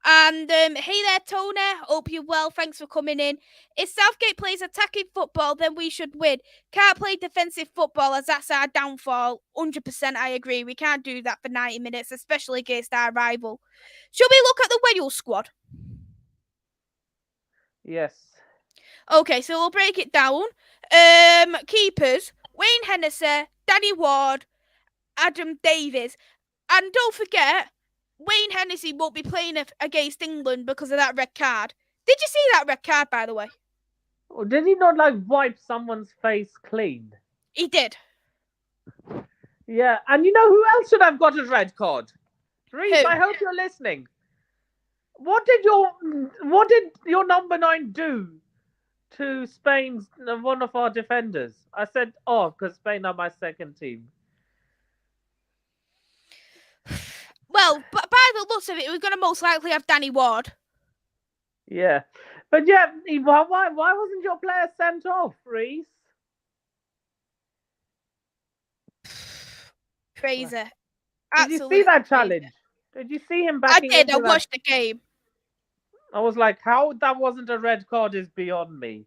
And hey there, Tony. Hope you're well. Thanks for coming in. If Southgate plays attacking football, then we should win. Can't play defensive football as that's our downfall. 100% I agree. We can't do that for 90 minutes, especially against our rival. Should we look at the Wales squad? Yes. Okay, so we'll break it down. Keepers, Wayne Hennessy, Danny Ward, Adam Davies. And don't forget, Wayne Hennessy won't be playing against England because of that red card. Did you see that red card, by the way? Or did he not like wipe someone's face clean? He did. Yeah, and you know who else should have got a red card? Reese, Who? I hope you're listening. What did your number 9 do to Spain's one of our defenders? I said, because Spain are my second team. Well, but by the looks of it, we're going to most likely have Danny Ward. Yeah, but yeah, why wasn't your player sent off, Reese? Crazy. Did Absolutely you see that crazy. challenge? Did you see him I backing did. I into that? watched the game. I was like, how that wasn't a red card is beyond me.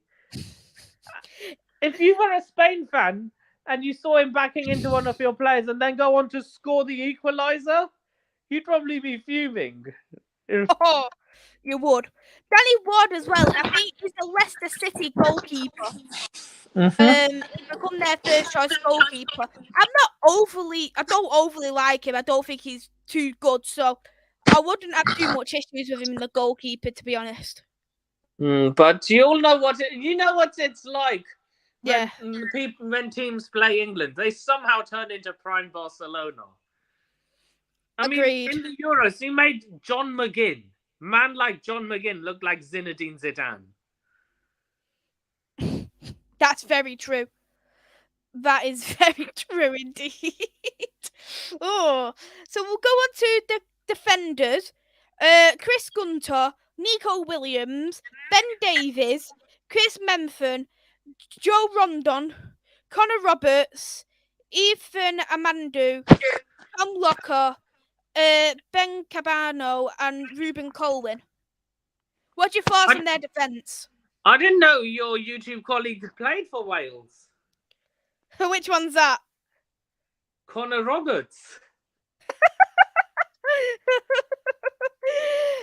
If you were a Spain fan and you saw him backing into one of your players and then go on to score the equaliser, you'd probably be fuming. Oh, you would. Danny Ward as well. I think he's the Leicester City goalkeeper. He's become their first choice goalkeeper. I don't overly like him. I don't think he's too good, so I wouldn't have too much issues with him in the goalkeeper, to be honest. But you all know what it's like. Yeah. When teams play England, they somehow turn into prime Barcelona. Agreed. In the Euros, you made John McGinn. Man like John McGinn looked like Zinedine Zidane. That's very true. That is very true indeed. Oh, so we'll go on to the defenders. Chris Gunter, Nico Williams, Ben Davies, Chris Menthon, Joe Rondon, Connor Roberts, Ethan Amandu, Tom Locker, Ben Cabano, and Ruben Colwyn. What's your thoughts on their defence? I didn't know your YouTube colleague played for Wales. Which one's that? Connor Roberts.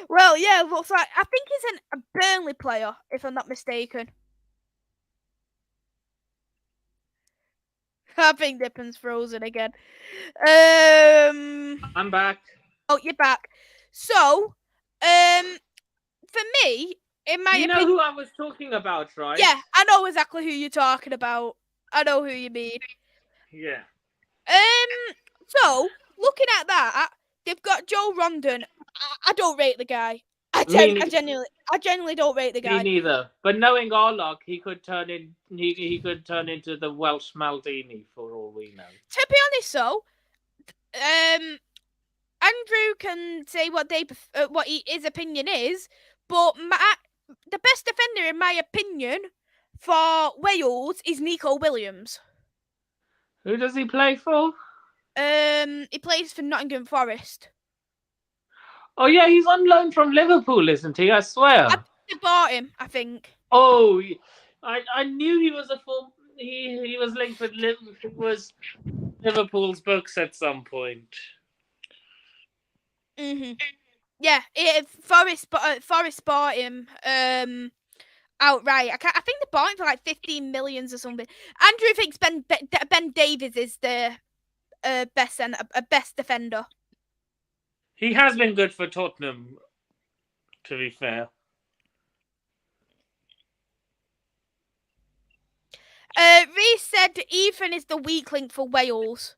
Well, yeah, looks like I think he's a Burnley player, if I'm not mistaken. I think Nippun's frozen again. I'm back. Oh, you're back. So, for me, in my opinion, you know who I was talking about, right? Yeah, I know exactly who you're talking about. I know who you mean. Yeah. So looking at that, they've got Joe Rondon. I don't rate the guy. I genuinely don't rate the guy. Me neither. But knowing our luck, he could turn into the Welsh Maldini for all we know. To be honest, though, Andrew can say what his opinion is, but the best defender, in my opinion, for Wales is Nico Williams. Who does he play for? He plays for Nottingham Forest. Oh yeah, he's on loan from Liverpool, isn't he? I swear. They bought him, I think. Oh, I knew he was he was linked with Liverpool's books at some point. Yeah, Forest bought him outright. I think they bought him for like 15 million or something. Andrew thinks Ben Davies is the best defender. He has been good for Tottenham, to be fair. Reese said Ethan is the weak link for Wales.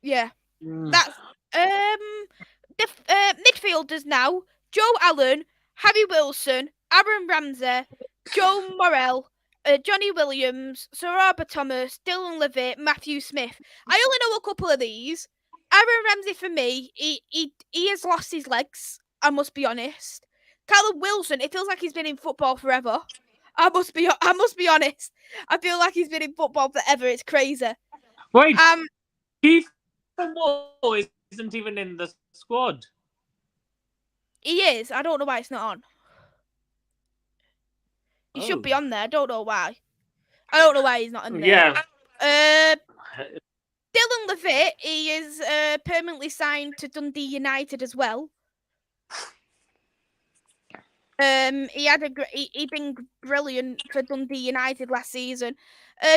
Yeah. That's midfielders now. Joe Allen, Harry Wilson, Aaron Ramsey, Joe Morrell, Johnny Williams, Saraba Thomas, Dylan Levitt, Matthew Smith. I only know a couple of these. Aaron Ramsey, for me, he has lost his legs. I must be honest. Callum Wilson, it feels like he's been in football forever. I must be honest. I feel like he's been in football forever. It's crazy. Wait, Keith Moore isn't even in the squad. He is. I don't know why it's not on. He should be on there. I don't know why. I don't know why he's not in there. Yeah. Dylan Levitt, he is permanently signed to Dundee United as well. He been brilliant for Dundee United last season.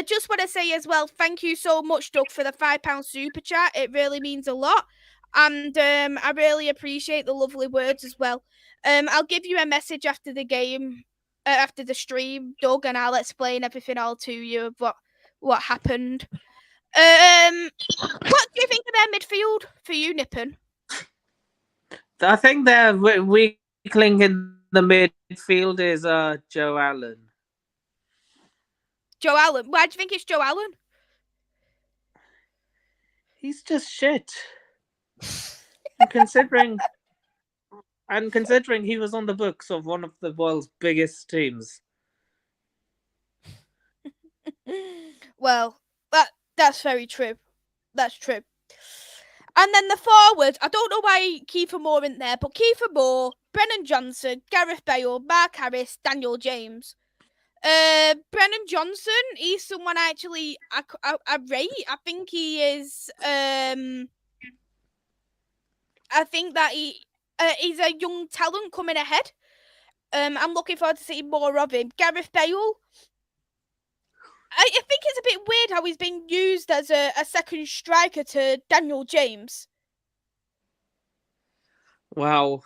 Just want to say as well, thank you so much, Doug, for the £5 super chat. It really means a lot. And I really appreciate the lovely words as well. I'll give you a message after the game, after the stream, Doug, and I'll explain everything all to you of what happened. What do you think of their midfield for you, Nipun? I think their weak link in the midfield is Joe Allen. Joe Allen. Why do you think it's Joe Allen? He's just shit. And considering he was on the books of one of the world's biggest teams. Well, that's very true. That's true. And then the forwards, I don't know why Kiefer Moore isn't there, but Kiefer Moore, Brennan Johnson, Gareth Bale, Mark Harris, Daniel James. Brennan Johnson, he's someone I rate. I think he is. I think that he's a young talent coming ahead. I'm looking forward to seeing more of him. Gareth Bale. I think it's a bit weird how he's been used as a second striker to Daniel James. Wow.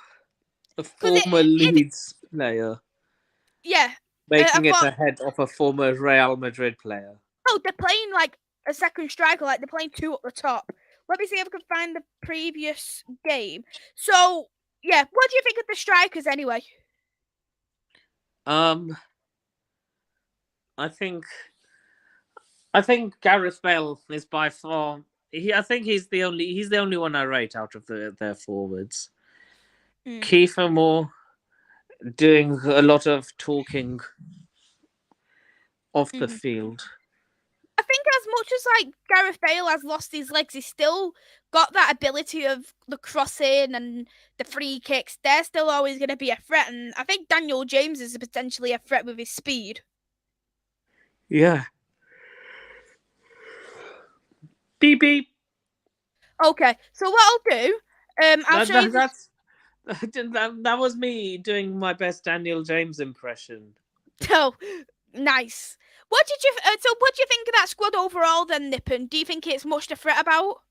A former Leeds player. Yeah. Making it ahead of a former Real Madrid player. Oh, they're playing like a second striker, like they're playing two at the top. Let me see if I can find the previous game. So, yeah, what do you think of the strikers anyway? I think Gareth Bale is by far. I think he's the only one I rate out of their forwards. Kiefer Moore doing a lot of talking off the field. I think as much as like Gareth Bale has lost his legs, he's still got that ability of the crossing and the free kicks. They're still always going to be a threat, and I think Daniel James is potentially a threat with his speed. Yeah. Beep beep. Okay, so what I'll do, I'll show you. That was me doing my best Daniel James impression. Oh, nice. What do you think of that squad overall then, Nipun? Do you think it's much to fret about?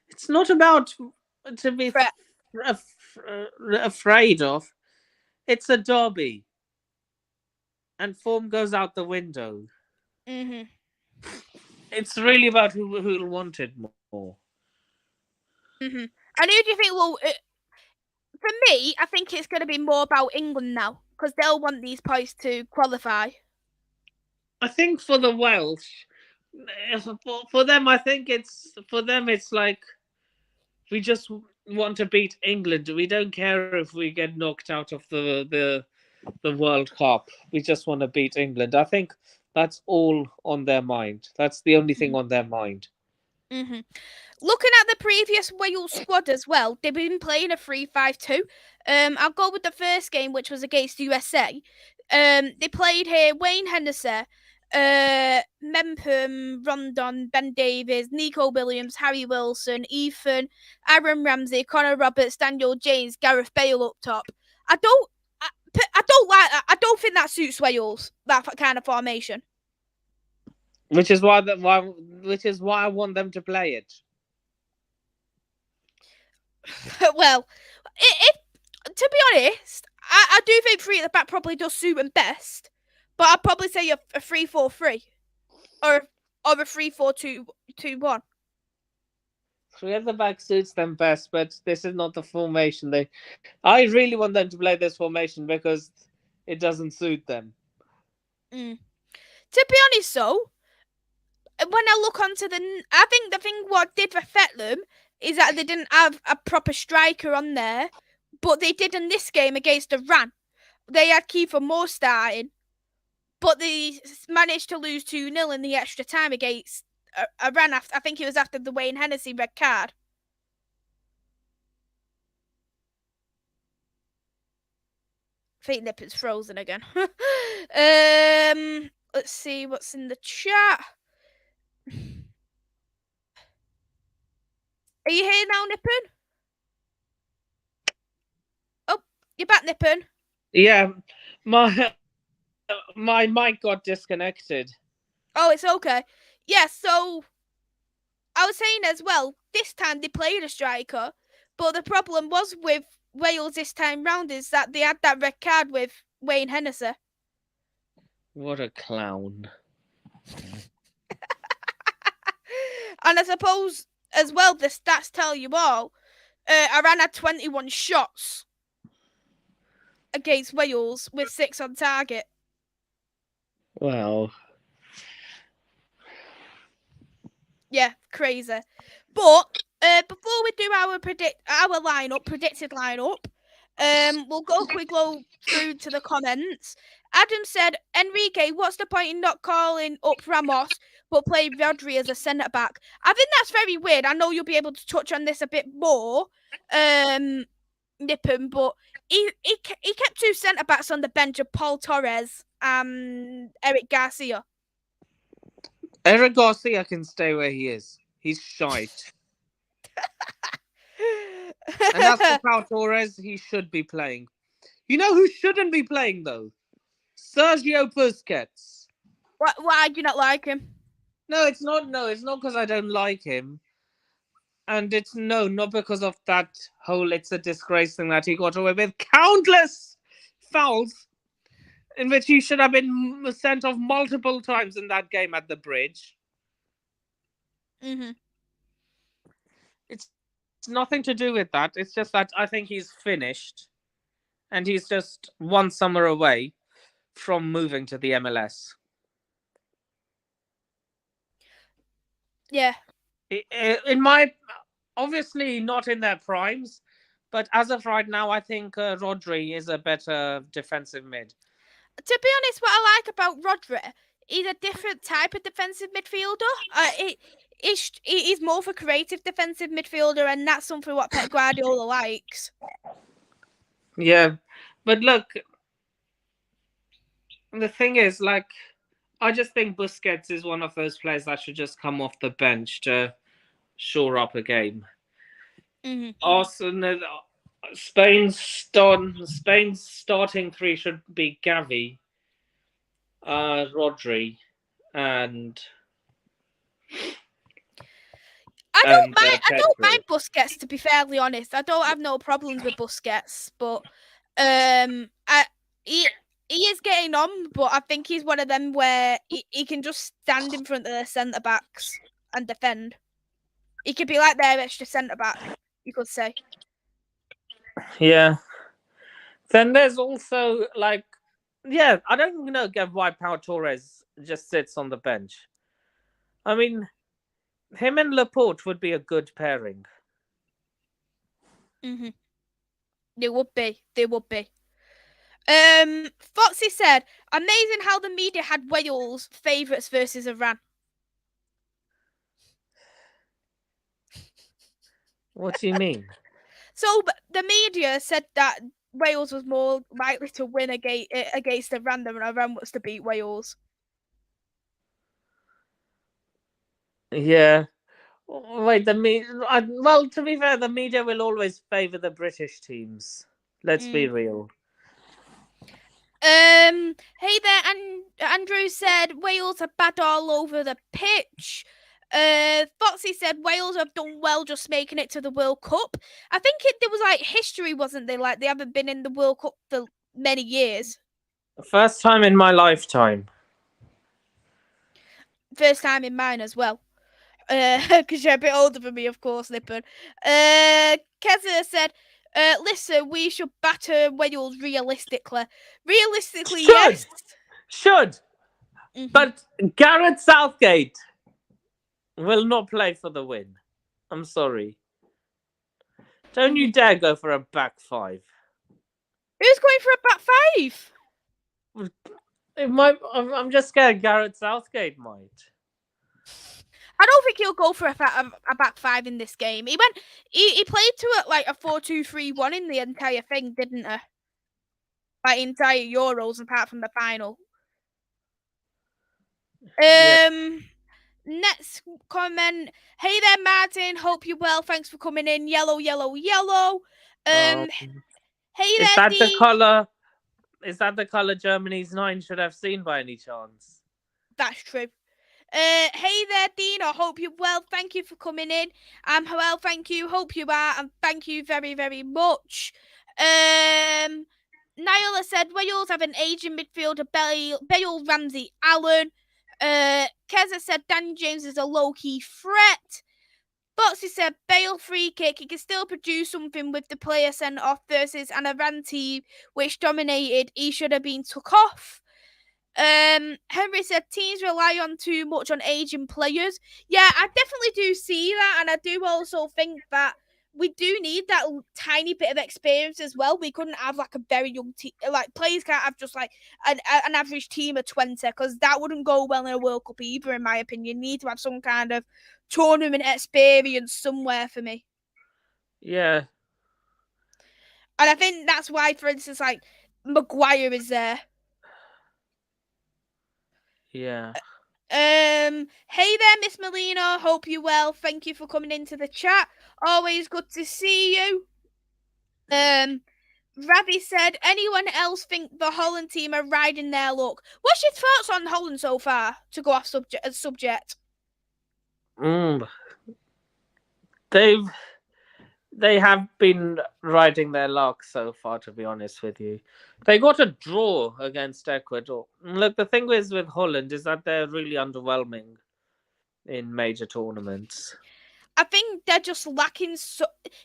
It's not about to be afraid of. It's a derby. And form goes out the window. Mm-hmm. It's really about who'll want it more. Mm-hmm. And who do you think will... for me, I think it's going to be more about England now, because they'll want these points to qualify. I think for the Welsh, for them, I think it's like we just want to beat England. We don't care if we get knocked out of the World Cup. We just want to beat England. I think that's all on their mind. That's the only thing on their mind. Mm-hmm. Looking at the previous Wales squad as well, they've been playing a 3-5-2. I'll go with the first game, which was against USA. They played here Wayne Hennessy, Mempum, Rondon, Ben Davies, Nico Williams, Harry Wilson, Ethan, Aaron Ramsey, Connor Roberts, Daniel James, Gareth Bale up top. I don't like that. I don't think that suits Wales, that kind of formation. Which is why I want them to play it. Well, to be honest, I do think 3 at the back probably does suit them best, but I'd probably say a 3-4-3 or a 3-4-2-1. 3 at the back suits them best, but this is not the formation. I really want them to play this formation because it doesn't suit them. To be honest, though, when I look onto I think the thing what did affect them is that they didn't have a proper striker on there, but they did in this game against Iran. They had Kiefer Moore starting, but they managed to lose 2-0 in the extra time against Iran. I think it was after the Wayne Hennessy red card. I think Nipper's frozen again. Let's see what's in the chat. Are you here now, Nipun? Oh, you're back, Nipun. Yeah, my My mic got disconnected. Oh, it's okay. Yeah, so I was saying as well, this time they played a striker, but the problem was with Wales this time round is that they had that red card with Wayne Hennessy. What a clown. And I suppose as well, the stats tell you all. Iran had 21 shots against Wales with 6 on target. Wow. Yeah, crazy. But before we do our predicted lineup, we'll go through to the comments. Adam said, Enrique, what's the point in not calling up Ramos but play Rodri as a centre back? I think that's very weird. I know you'll be able to touch on this a bit more, Nipun, but he kept 2 centre backs on the bench of Paul Torres and Eric Garcia. Eric Garcia can stay where he is. He's shite. And as for Pau Torres, he should be playing. You know who shouldn't be playing, though? Sergio Busquets. Why do you not like him? No, it's not because I don't like him. And it's not because of that whole it's a disgrace thing that he got away with. Countless fouls in which he should have been sent off multiple times in that game at the bridge. Mm-hmm. It's nothing to do with that. It's just that I think he's finished. And he's just one summer away from moving to the MLS. Yeah. In my... Obviously not in their primes. But as of right now, I think Rodri is a better defensive mid. To be honest, what I like about Rodri, he's a different type of defensive midfielder. He's more of a creative defensive midfielder, and that's something what Pep Guardiola likes. Yeah, but look, the thing is, like, I just think Busquets is one of those players that should just come off the bench to shore up a game. Mm-hmm. Arsenal, Spain's starting 3 should be Gavi, Rodri, and I don't mind Busquets, to be fairly honest. I don't have no problems with Busquets, but he is getting on, but I think he's one of them where he can just stand in front of the centre backs and defend. He could be like their extra centre back, you could say. Yeah. Then there's also I don't get why Pau Torres just sits on the bench. I mean, him and Laporte would be a good pairing. Mm-hmm. They would be. Foxy said, amazing how the media had Wales favourites versus Iran. What do you mean? So the media said that Wales was more likely to win against Iran than Iran was to beat Wales. Yeah. Wait, to be fair, the media will always favour the British teams. Let's be real. Hey there, and Andrew said Wales are bad all over the pitch. Foxy said Wales have done well just making it to the World Cup. I think there was history, wasn't there? Like they haven't been in the World Cup for many years. First time in my lifetime. First time in mine as well. Because you're a bit older than me, of course, Nipun. Keza said, listen, we should batter Wales realistically. Realistically, yes. Should. Mm-hmm. But Gareth Southgate will not play for the win. I'm sorry. Don't you dare go for a back 5. Who's going for a back 5? I'm just scared Gareth Southgate might. I don't think he'll go for a back 5 in this game. He played to it like a 4-2-3-1 in the entire thing, didn't he? Like entire Euros apart from the final. Next comment. Hey there, Martin. Hope you're well. Thanks for coming in. Yellow, yellow, yellow. Hey there, is that the colour is that the colour Germany's 9 should have seen by any chance? That's true. Hey there, Dean. I hope you're well. Thank you for coming in. I'm well, thank you. Hope you are, and thank you very, very much. Niall said Wales have an aging midfielder, Bale, Ramsey, Allen. Keza said Dan James is a low-key threat. Boxy said Bale free kick. He can still produce something with the player sent off versus an Iran team which dominated. He should have been took off. Henry said teams rely on too much on aging players. Yeah, I definitely do see that, and I do also think that we do need that tiny bit of experience as well. We couldn't have like a very young team, like players can't have just like an average team of 20, because that wouldn't go well in a World Cup either, in my opinion. You need to have some kind of tournament experience somewhere for me. Yeah. And I think that's why, for instance, like Maguire is there. Yeah. Hey there, Miss Melina. Hope you're well. Thank you for coming into the chat. Always good to see you. Ravi said, anyone else think the Holland team are riding their luck? What's your thoughts on Holland so far, to go off subject? They have been riding their luck so far, to be honest with you. They got a draw against Ecuador. Look, the thing is with Holland is that they're really underwhelming in major tournaments. I think they're just lacking.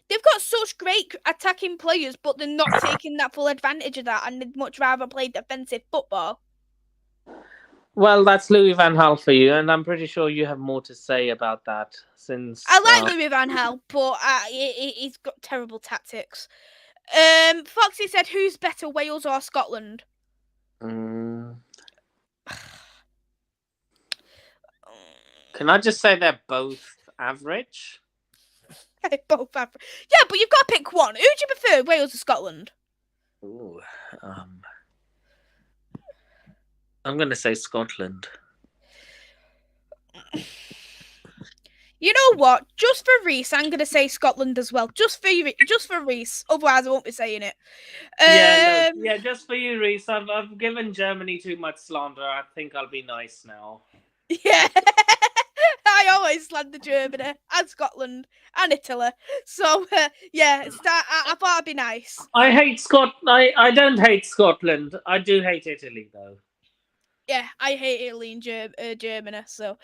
They've got such great attacking players, but they're not taking that full advantage of that, and they'd much rather play defensive football. Well, that's Louis van Gaal for you, and I'm pretty sure you have more to say about that. Since I like Louis van Gaal, but he's got terrible tactics. Foxy said, "Who's better, Wales or Scotland?" Can I just say they're both average? Both average. Yeah, but you've got to pick one. Who do you prefer, Wales or Scotland? Ooh, I'm going to say Scotland. You know what? Just for Reese, I'm going to say Scotland as well. Just for Reese. Otherwise, I won't be saying it. Yeah, just for you, Reese. I've given Germany too much slander. I think I'll be nice now. Yeah. I always slander Germany and Scotland and Italy. So, yeah, I thought I'd be nice. I hate I don't hate Scotland. I do hate Italy, though. Yeah, I hate Italy and Germany, so...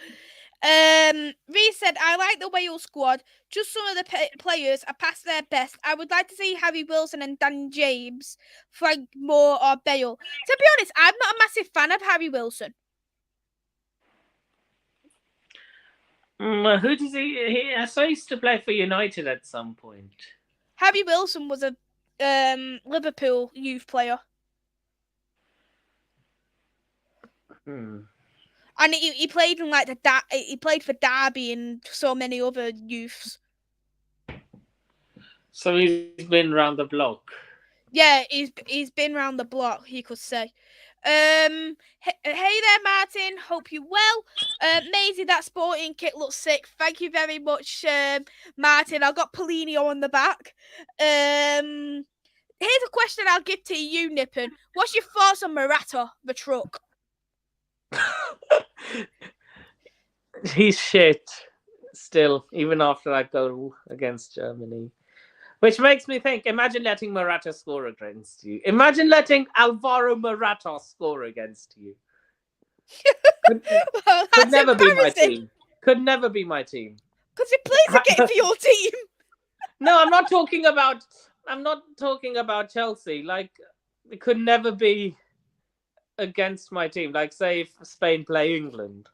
Reese said, I like the Wales squad. Just some of the players are past their best. I would like to see Harry Wilson and Dan James, Frank Moore or Bale. To be honest, I'm not a massive fan of Harry Wilson. Who does he? I saw he used to play for United at some point. Harry Wilson was a Liverpool youth player. And he played in like he played for Derby and so many other youths. So he's been around the block. Yeah, he's been around the block, you could say. Hey there, Martin. Hope you're well. Maisy, that sporting kit looks sick. Thank you very much, Martin. I've got Polino on the back. Here's a question I'll give to you, Nipun. What's your thoughts on Morata, the truck? He's shit still, even after that goal against Germany. Which makes me think, imagine letting Morata score against you. Imagine letting Alvaro Morata score against you. Could never be my team. Could never be my team. Because he plays again for your team. No, I'm not talking about Chelsea. Like, it could never be against my team. Like, say if Spain play England.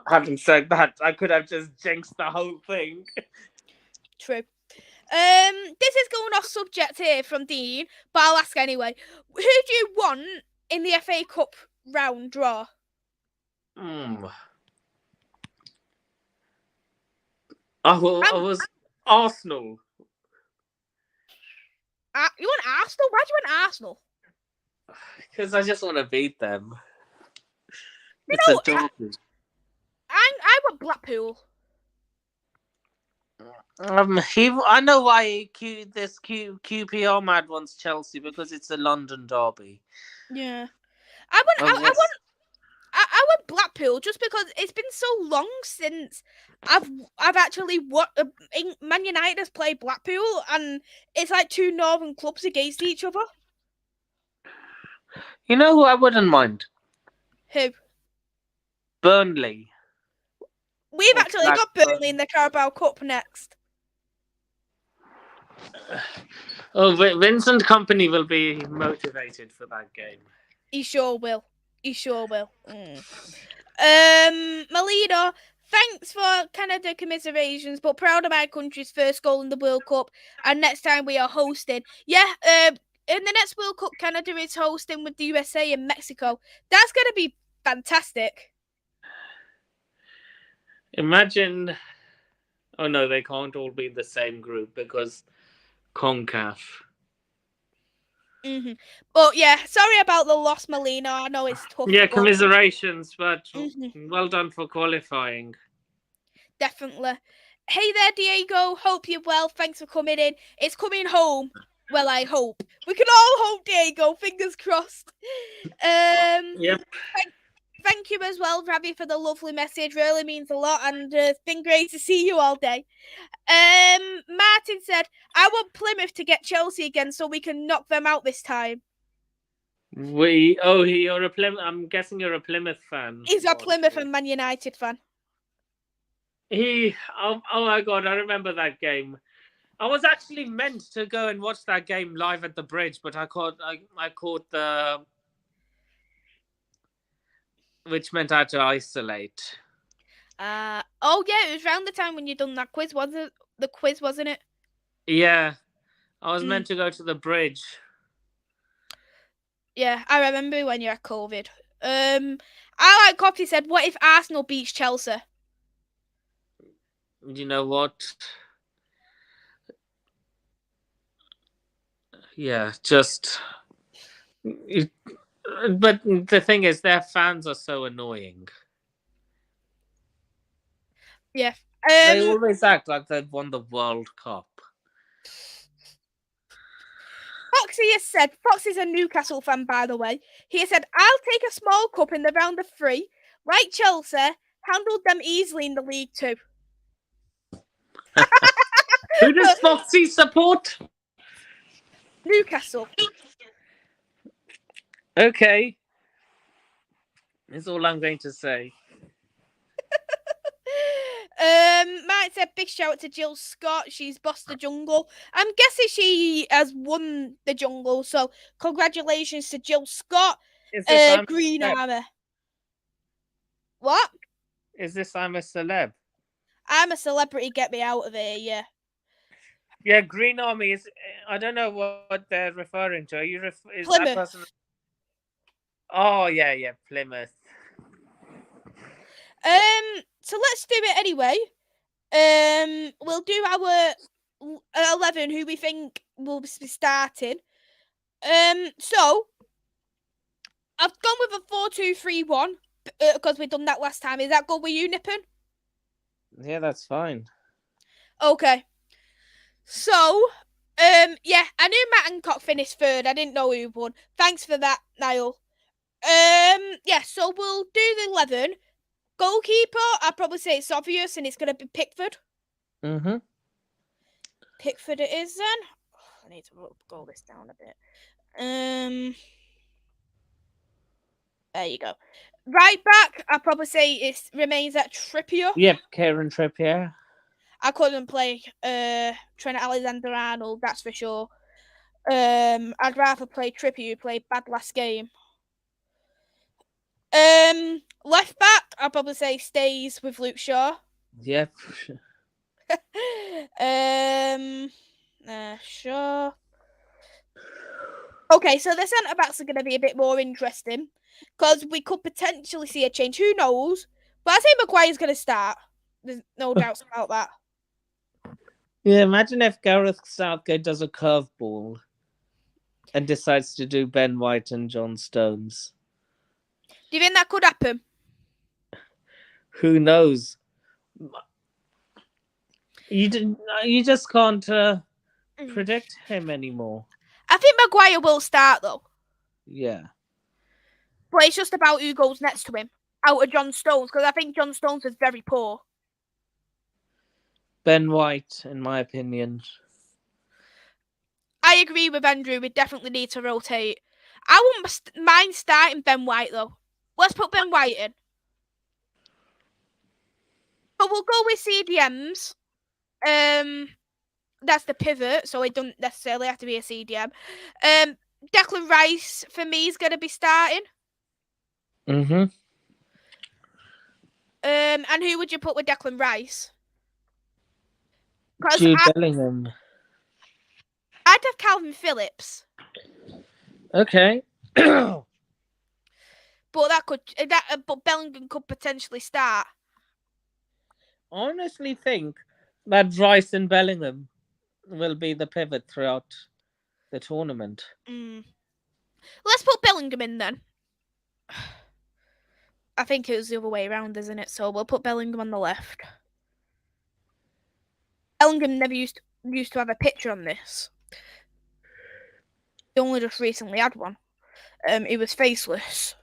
Having said that, I could have just jinxed the whole thing. True. This is going off subject here from Dean, but I'll ask anyway. Who do you want in the FA Cup round draw? I was Arsenal. You want Arsenal? Why do you want Arsenal? Because I just want to beat them. I want Blackpool. I know why QPR mad wants Chelsea because it's a London derby. Yeah. I want, Oh, yes. I want Blackpool just because it's been so long since I've actually Man United has played Blackpool, and it's like two northern clubs against each other. You know who I wouldn't mind? Who? Burnley We've or actually got Burnley in Blackburn. the Carabao Cup next. Oh, Vincent Company will be motivated for that game. He sure will. He sure will. Melina, thanks for Canada commiserations, but proud of my country's first goal in the World Cup. And next time we are hosting, in the next World Cup, Canada is hosting with the USA and Mexico. That's gonna be fantastic. Imagine. Oh no, they can't all be in the same group because CONCACAF. But yeah, sorry about the loss, Melina. I know it's tough. Yeah, But commiserations, but Mhm. well done for qualifying. Definitely. Hey there, Diego. Hope you're well. Thanks for coming in. It's coming home. Well, I hope. We can all hope, Diego. Fingers crossed. Yep. Thank you as well, Ravi, for the lovely message. Really means a lot, and it's been great to see you all day. Martin said, I want Plymouth to get Chelsea again so we can knock them out this time. You're a Plymouth. I'm guessing you're a Plymouth fan. He's a Plymouth and Man United fan. Oh my god, I remember that game. I was actually meant to go and watch that game live at the bridge, but I caught the, which meant I had to isolate. Oh yeah, it was around the time when you done that quiz, wasn't it? Yeah, I was meant to go to the bridge. Yeah, I remember when you had COVID. I like Coffee said, what if Arsenal beats Chelsea? You know what? Yeah, just. But the thing is, their fans are so annoying. Yeah. They always act like they've won the World Cup. Foxy has said, Foxy's a Newcastle fan, by the way. He has said, I'll take a small cup in the round of 3. Like Chelsea, handled them easily in the League too. Who does Foxy support? Newcastle. Okay. That's all I'm going to say. Mike said, big shout out to Jill Scott. She's bossed the jungle. I'm guessing she has won the jungle, so congratulations to Jill Scott. Green Armour. What? Is this I'm a celeb? I'm a celebrity, get me out of here, yeah. Yeah, Green Army is. I don't know what they're referring to. Is Plymouth. that person? Oh yeah, Plymouth. So let's do it anyway. We'll do our 11 who we think will be starting. So I've gone with a 4-2-3-1 because we've done that last time. Is that good with you, Nipun? Yeah, that's fine. Okay. So, yeah, I knew Matt Hancock finished third. I didn't know who won. Thanks for that, Niall. Yeah, so we'll do the 11. Goalkeeper, I'd probably say it's obvious, and it's going to be Pickford. Pickford it is then. I need to go this down a bit. There you go. Right back, I'd probably say it remains at Trippier. Yep, Kieran Trippier. I couldn't play Trent Alexander-Arnold, that's for sure. I'd rather play Trippier, who played bad last game. Left back, I'd probably say stays with Luke Shaw. Yep. Sure. Okay, so the centre backs are going to be a bit more interesting because we could potentially see a change. Who knows? But I think Maguire's going to start. There's no doubts about that. Yeah, imagine if Gareth Southgate does a curveball and decides to do Ben White and John Stones. Do you think that could happen? Who knows? You just can't predict him anymore. I think Maguire will start though, Yeah. but it's just about who goes next to him out of John Stones, because I think John Stones is very poor. Ben White, in my opinion. I agree with Andrew. We definitely need to rotate. I wouldn't mind starting Ben White though. Let's put Ben White in. But we'll go with CDMs. That's the pivot, so it doesn't necessarily have to be a CDM. Declan Rice for me is going to be starting. Mm-hmm. And who would you put with Declan Rice? Jude Bellingham. I'd have Calvin Phillips. Okay. But but Bellingham could potentially start. I honestly think that Rice and Bellingham will be the pivot throughout the tournament. Let's put Bellingham in then. I think it was the other way around, isn't it? So we'll put Bellingham on the left. Bellingham never used to have a picture on this. He only just recently had one. He was faceless.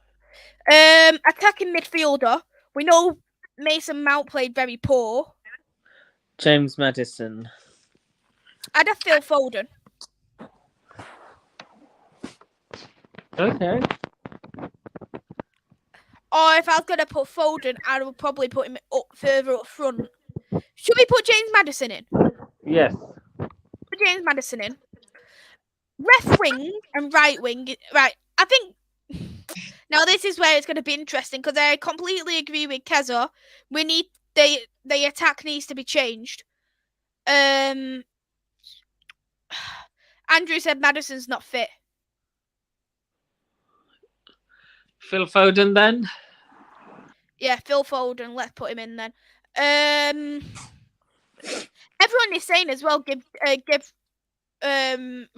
Attacking midfielder. We know Mason Mount played very poor. James Maddison. I'd have Phil Foden. Okay. Or if I was going to put Foden, I would probably put him further up front. Should we put James Maddison in? Yes. Put James Maddison in. Left wing and right wing. Right. I think... Now this is where it's going to be interesting, because I completely agree with Keza. We need... The attack needs to be changed. Andrew said Maddison's not fit. Phil Foden then? Yeah, Phil Foden. Let's put him in then. Everyone is saying as well, give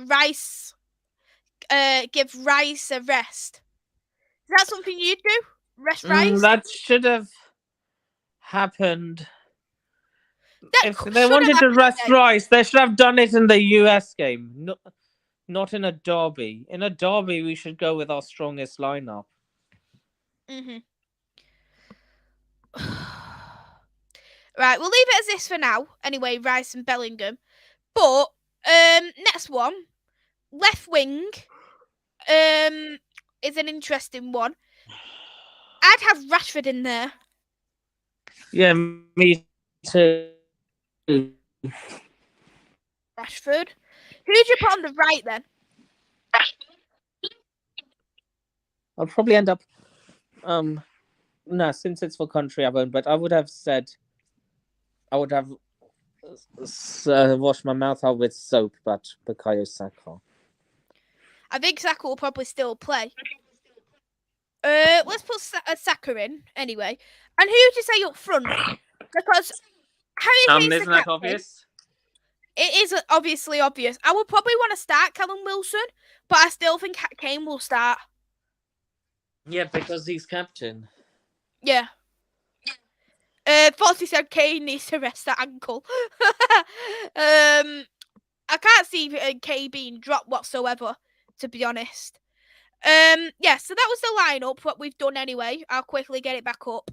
Rice a rest. Is that something you'd do? Rest Rice? That should have happened. If they wanted to rest Rice, they should have done it in the US game, not in a derby. In a derby, we should go with our strongest lineup. Right, we'll leave it as this for now. Anyway, Rice and Bellingham. But next one, left wing, is an interesting one. I'd have Rashford in there. Yeah, me too. Rashford. Who'd you put on the right then? I'll probably end up. No, since it's for country, I won't. But I would have said, I would have washed my mouth out with soap, but Bukayo Saka. I think Saka will probably still play. Let's put Saka in anyway. And who would you say up front? Because Harry Kane's the isn't that captain. obvious? It is obviously obvious. I would probably want to start Callum Wilson, but I still think Kane will start. Yeah, because he's captain. Yeah. 40 said Kane needs to rest that ankle. I can't see Kane being dropped whatsoever, to be honest. Yeah, so that was the lineup, what we've done anyway. I'll quickly get it back up.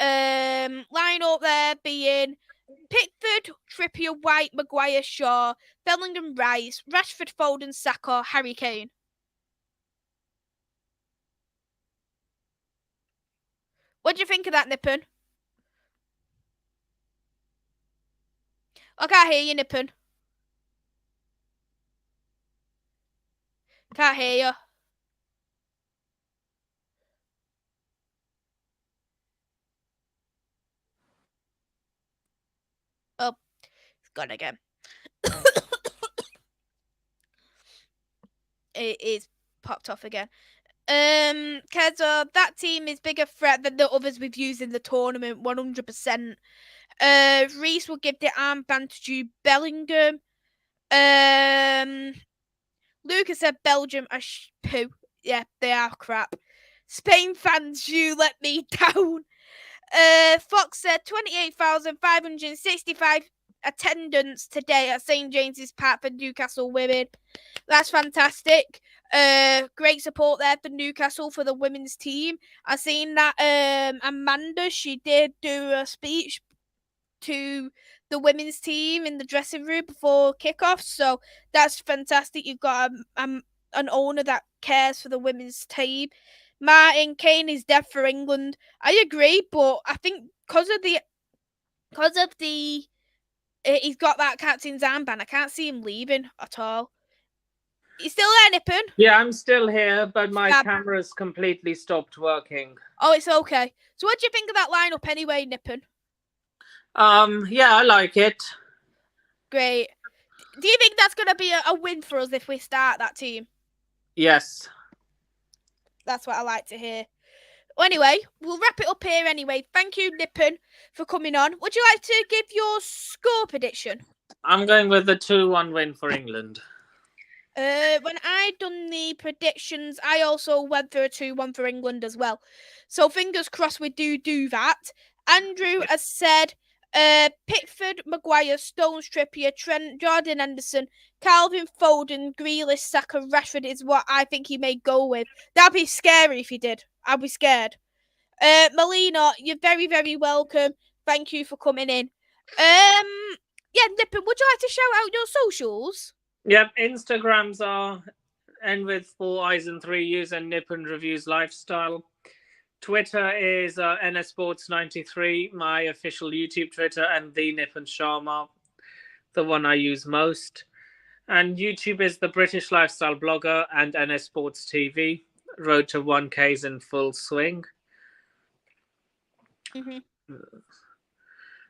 Lineup there being Pickford, Trippier, White, Maguire, Shaw, Bellingham, Rice, Rashford, Foden, Saka, Harry Kane. What do you think of that, Nipun? I can't hear you, Nipun. Can't hear you. Oh, it's gone again. It is popped off again. Keza, that team is bigger threat than the others we've used in the tournament, 100%. Reece will give the armband to Jude Bellingham. Lucas said Belgium are poo. Yeah, they are crap. Spain fans, you let me down. Fox said 28,565 attendance today at St James's Park for Newcastle women. That's fantastic. Great support there for Newcastle for the women's team. I seen that Amanda, she did do a speech to the women's team in the dressing room before kickoff. So that's fantastic. You've got an owner that cares for the women's team. Martin Kane is dead for England. I agree, but I think because of the he's got that captain's armband, I can't see him leaving at all. You still there, Nipun? Yeah, I'm still here, but my Fab. camera's completely stopped working. Oh, it's okay. So what do you think of that lineup anyway, Nipun? Yeah, I like it. Great. Do you think that's going to be a win for us if we start that team? Yes. That's what I like to hear. Well, anyway, we'll wrap it up here anyway. Thank you, Nipun, for coming on. Would you like to give your score prediction? I'm going with the 2-1 win for England. When I done the predictions, I also went for a 2-1 for England as well. So fingers crossed we do that. Andrew has said Pickford, Maguire, Stones, Trippier, Trent, Jordan Anderson, Calvin Foden, Grealish, Saka, Rashford is what I think he may go with. That'd be scary if he did. I'd be scared. Melina, you're very, very welcome. Thank you for coming in. Yeah, Nipun, would you like to shout out your socials? Yep, Instagrams are N with 4 I's and 3 U's and Nipun Reviews Lifestyle. Twitter is NSports93, my official YouTube Twitter, and the Nipun Sharma, the one I use most. And YouTube is the British Lifestyle Blogger and NS Sports TV. Road to 1K's in full swing. Mm-hmm.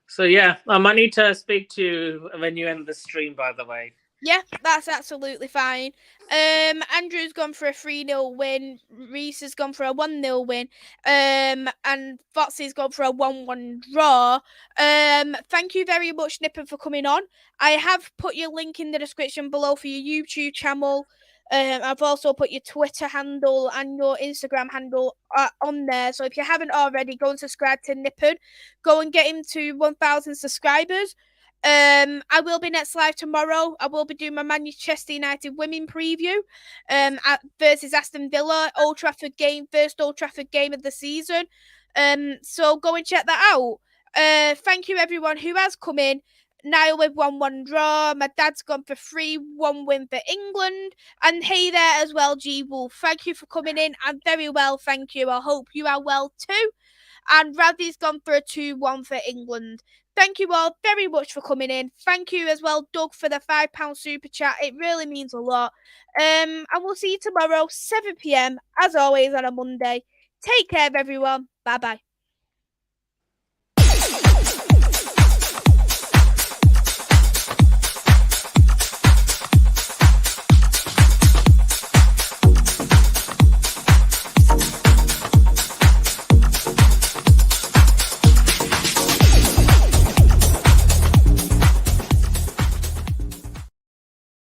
So yeah, I might need to speak to you when you end the stream, by the way. Yeah, that's absolutely fine. Andrew's gone for a 3-0 win. Reese has gone for a 1-0 win. And Foxy's gone for a 1-1 draw. Thank you very much, Nipper, for coming on. I have put your link in the description below for your YouTube channel. I've also put your Twitter handle and your Instagram handle on there. So if you haven't already, go and subscribe to Nippon. Go and get him to 1,000 subscribers. I will be next live tomorrow. I will be doing my Manchester United women preview versus Aston Villa Old Trafford game, first Old Trafford game of the season. So go and check that out. Thank you everyone who has come in. Niall with 1-1 draw. My dad's gone for 3-1 win for England. And hey there as well, G Wolf. Thank you for coming in. I'm very well, thank you. I hope you are well too. And Radley's gone for a 2-1 for England. Thank you all very much for coming in. Thank you as well, Doug, for the £5 super chat. It really means a lot. And we'll see you tomorrow, 7 p.m, as always, on a Monday. Take care, everyone. Bye-bye.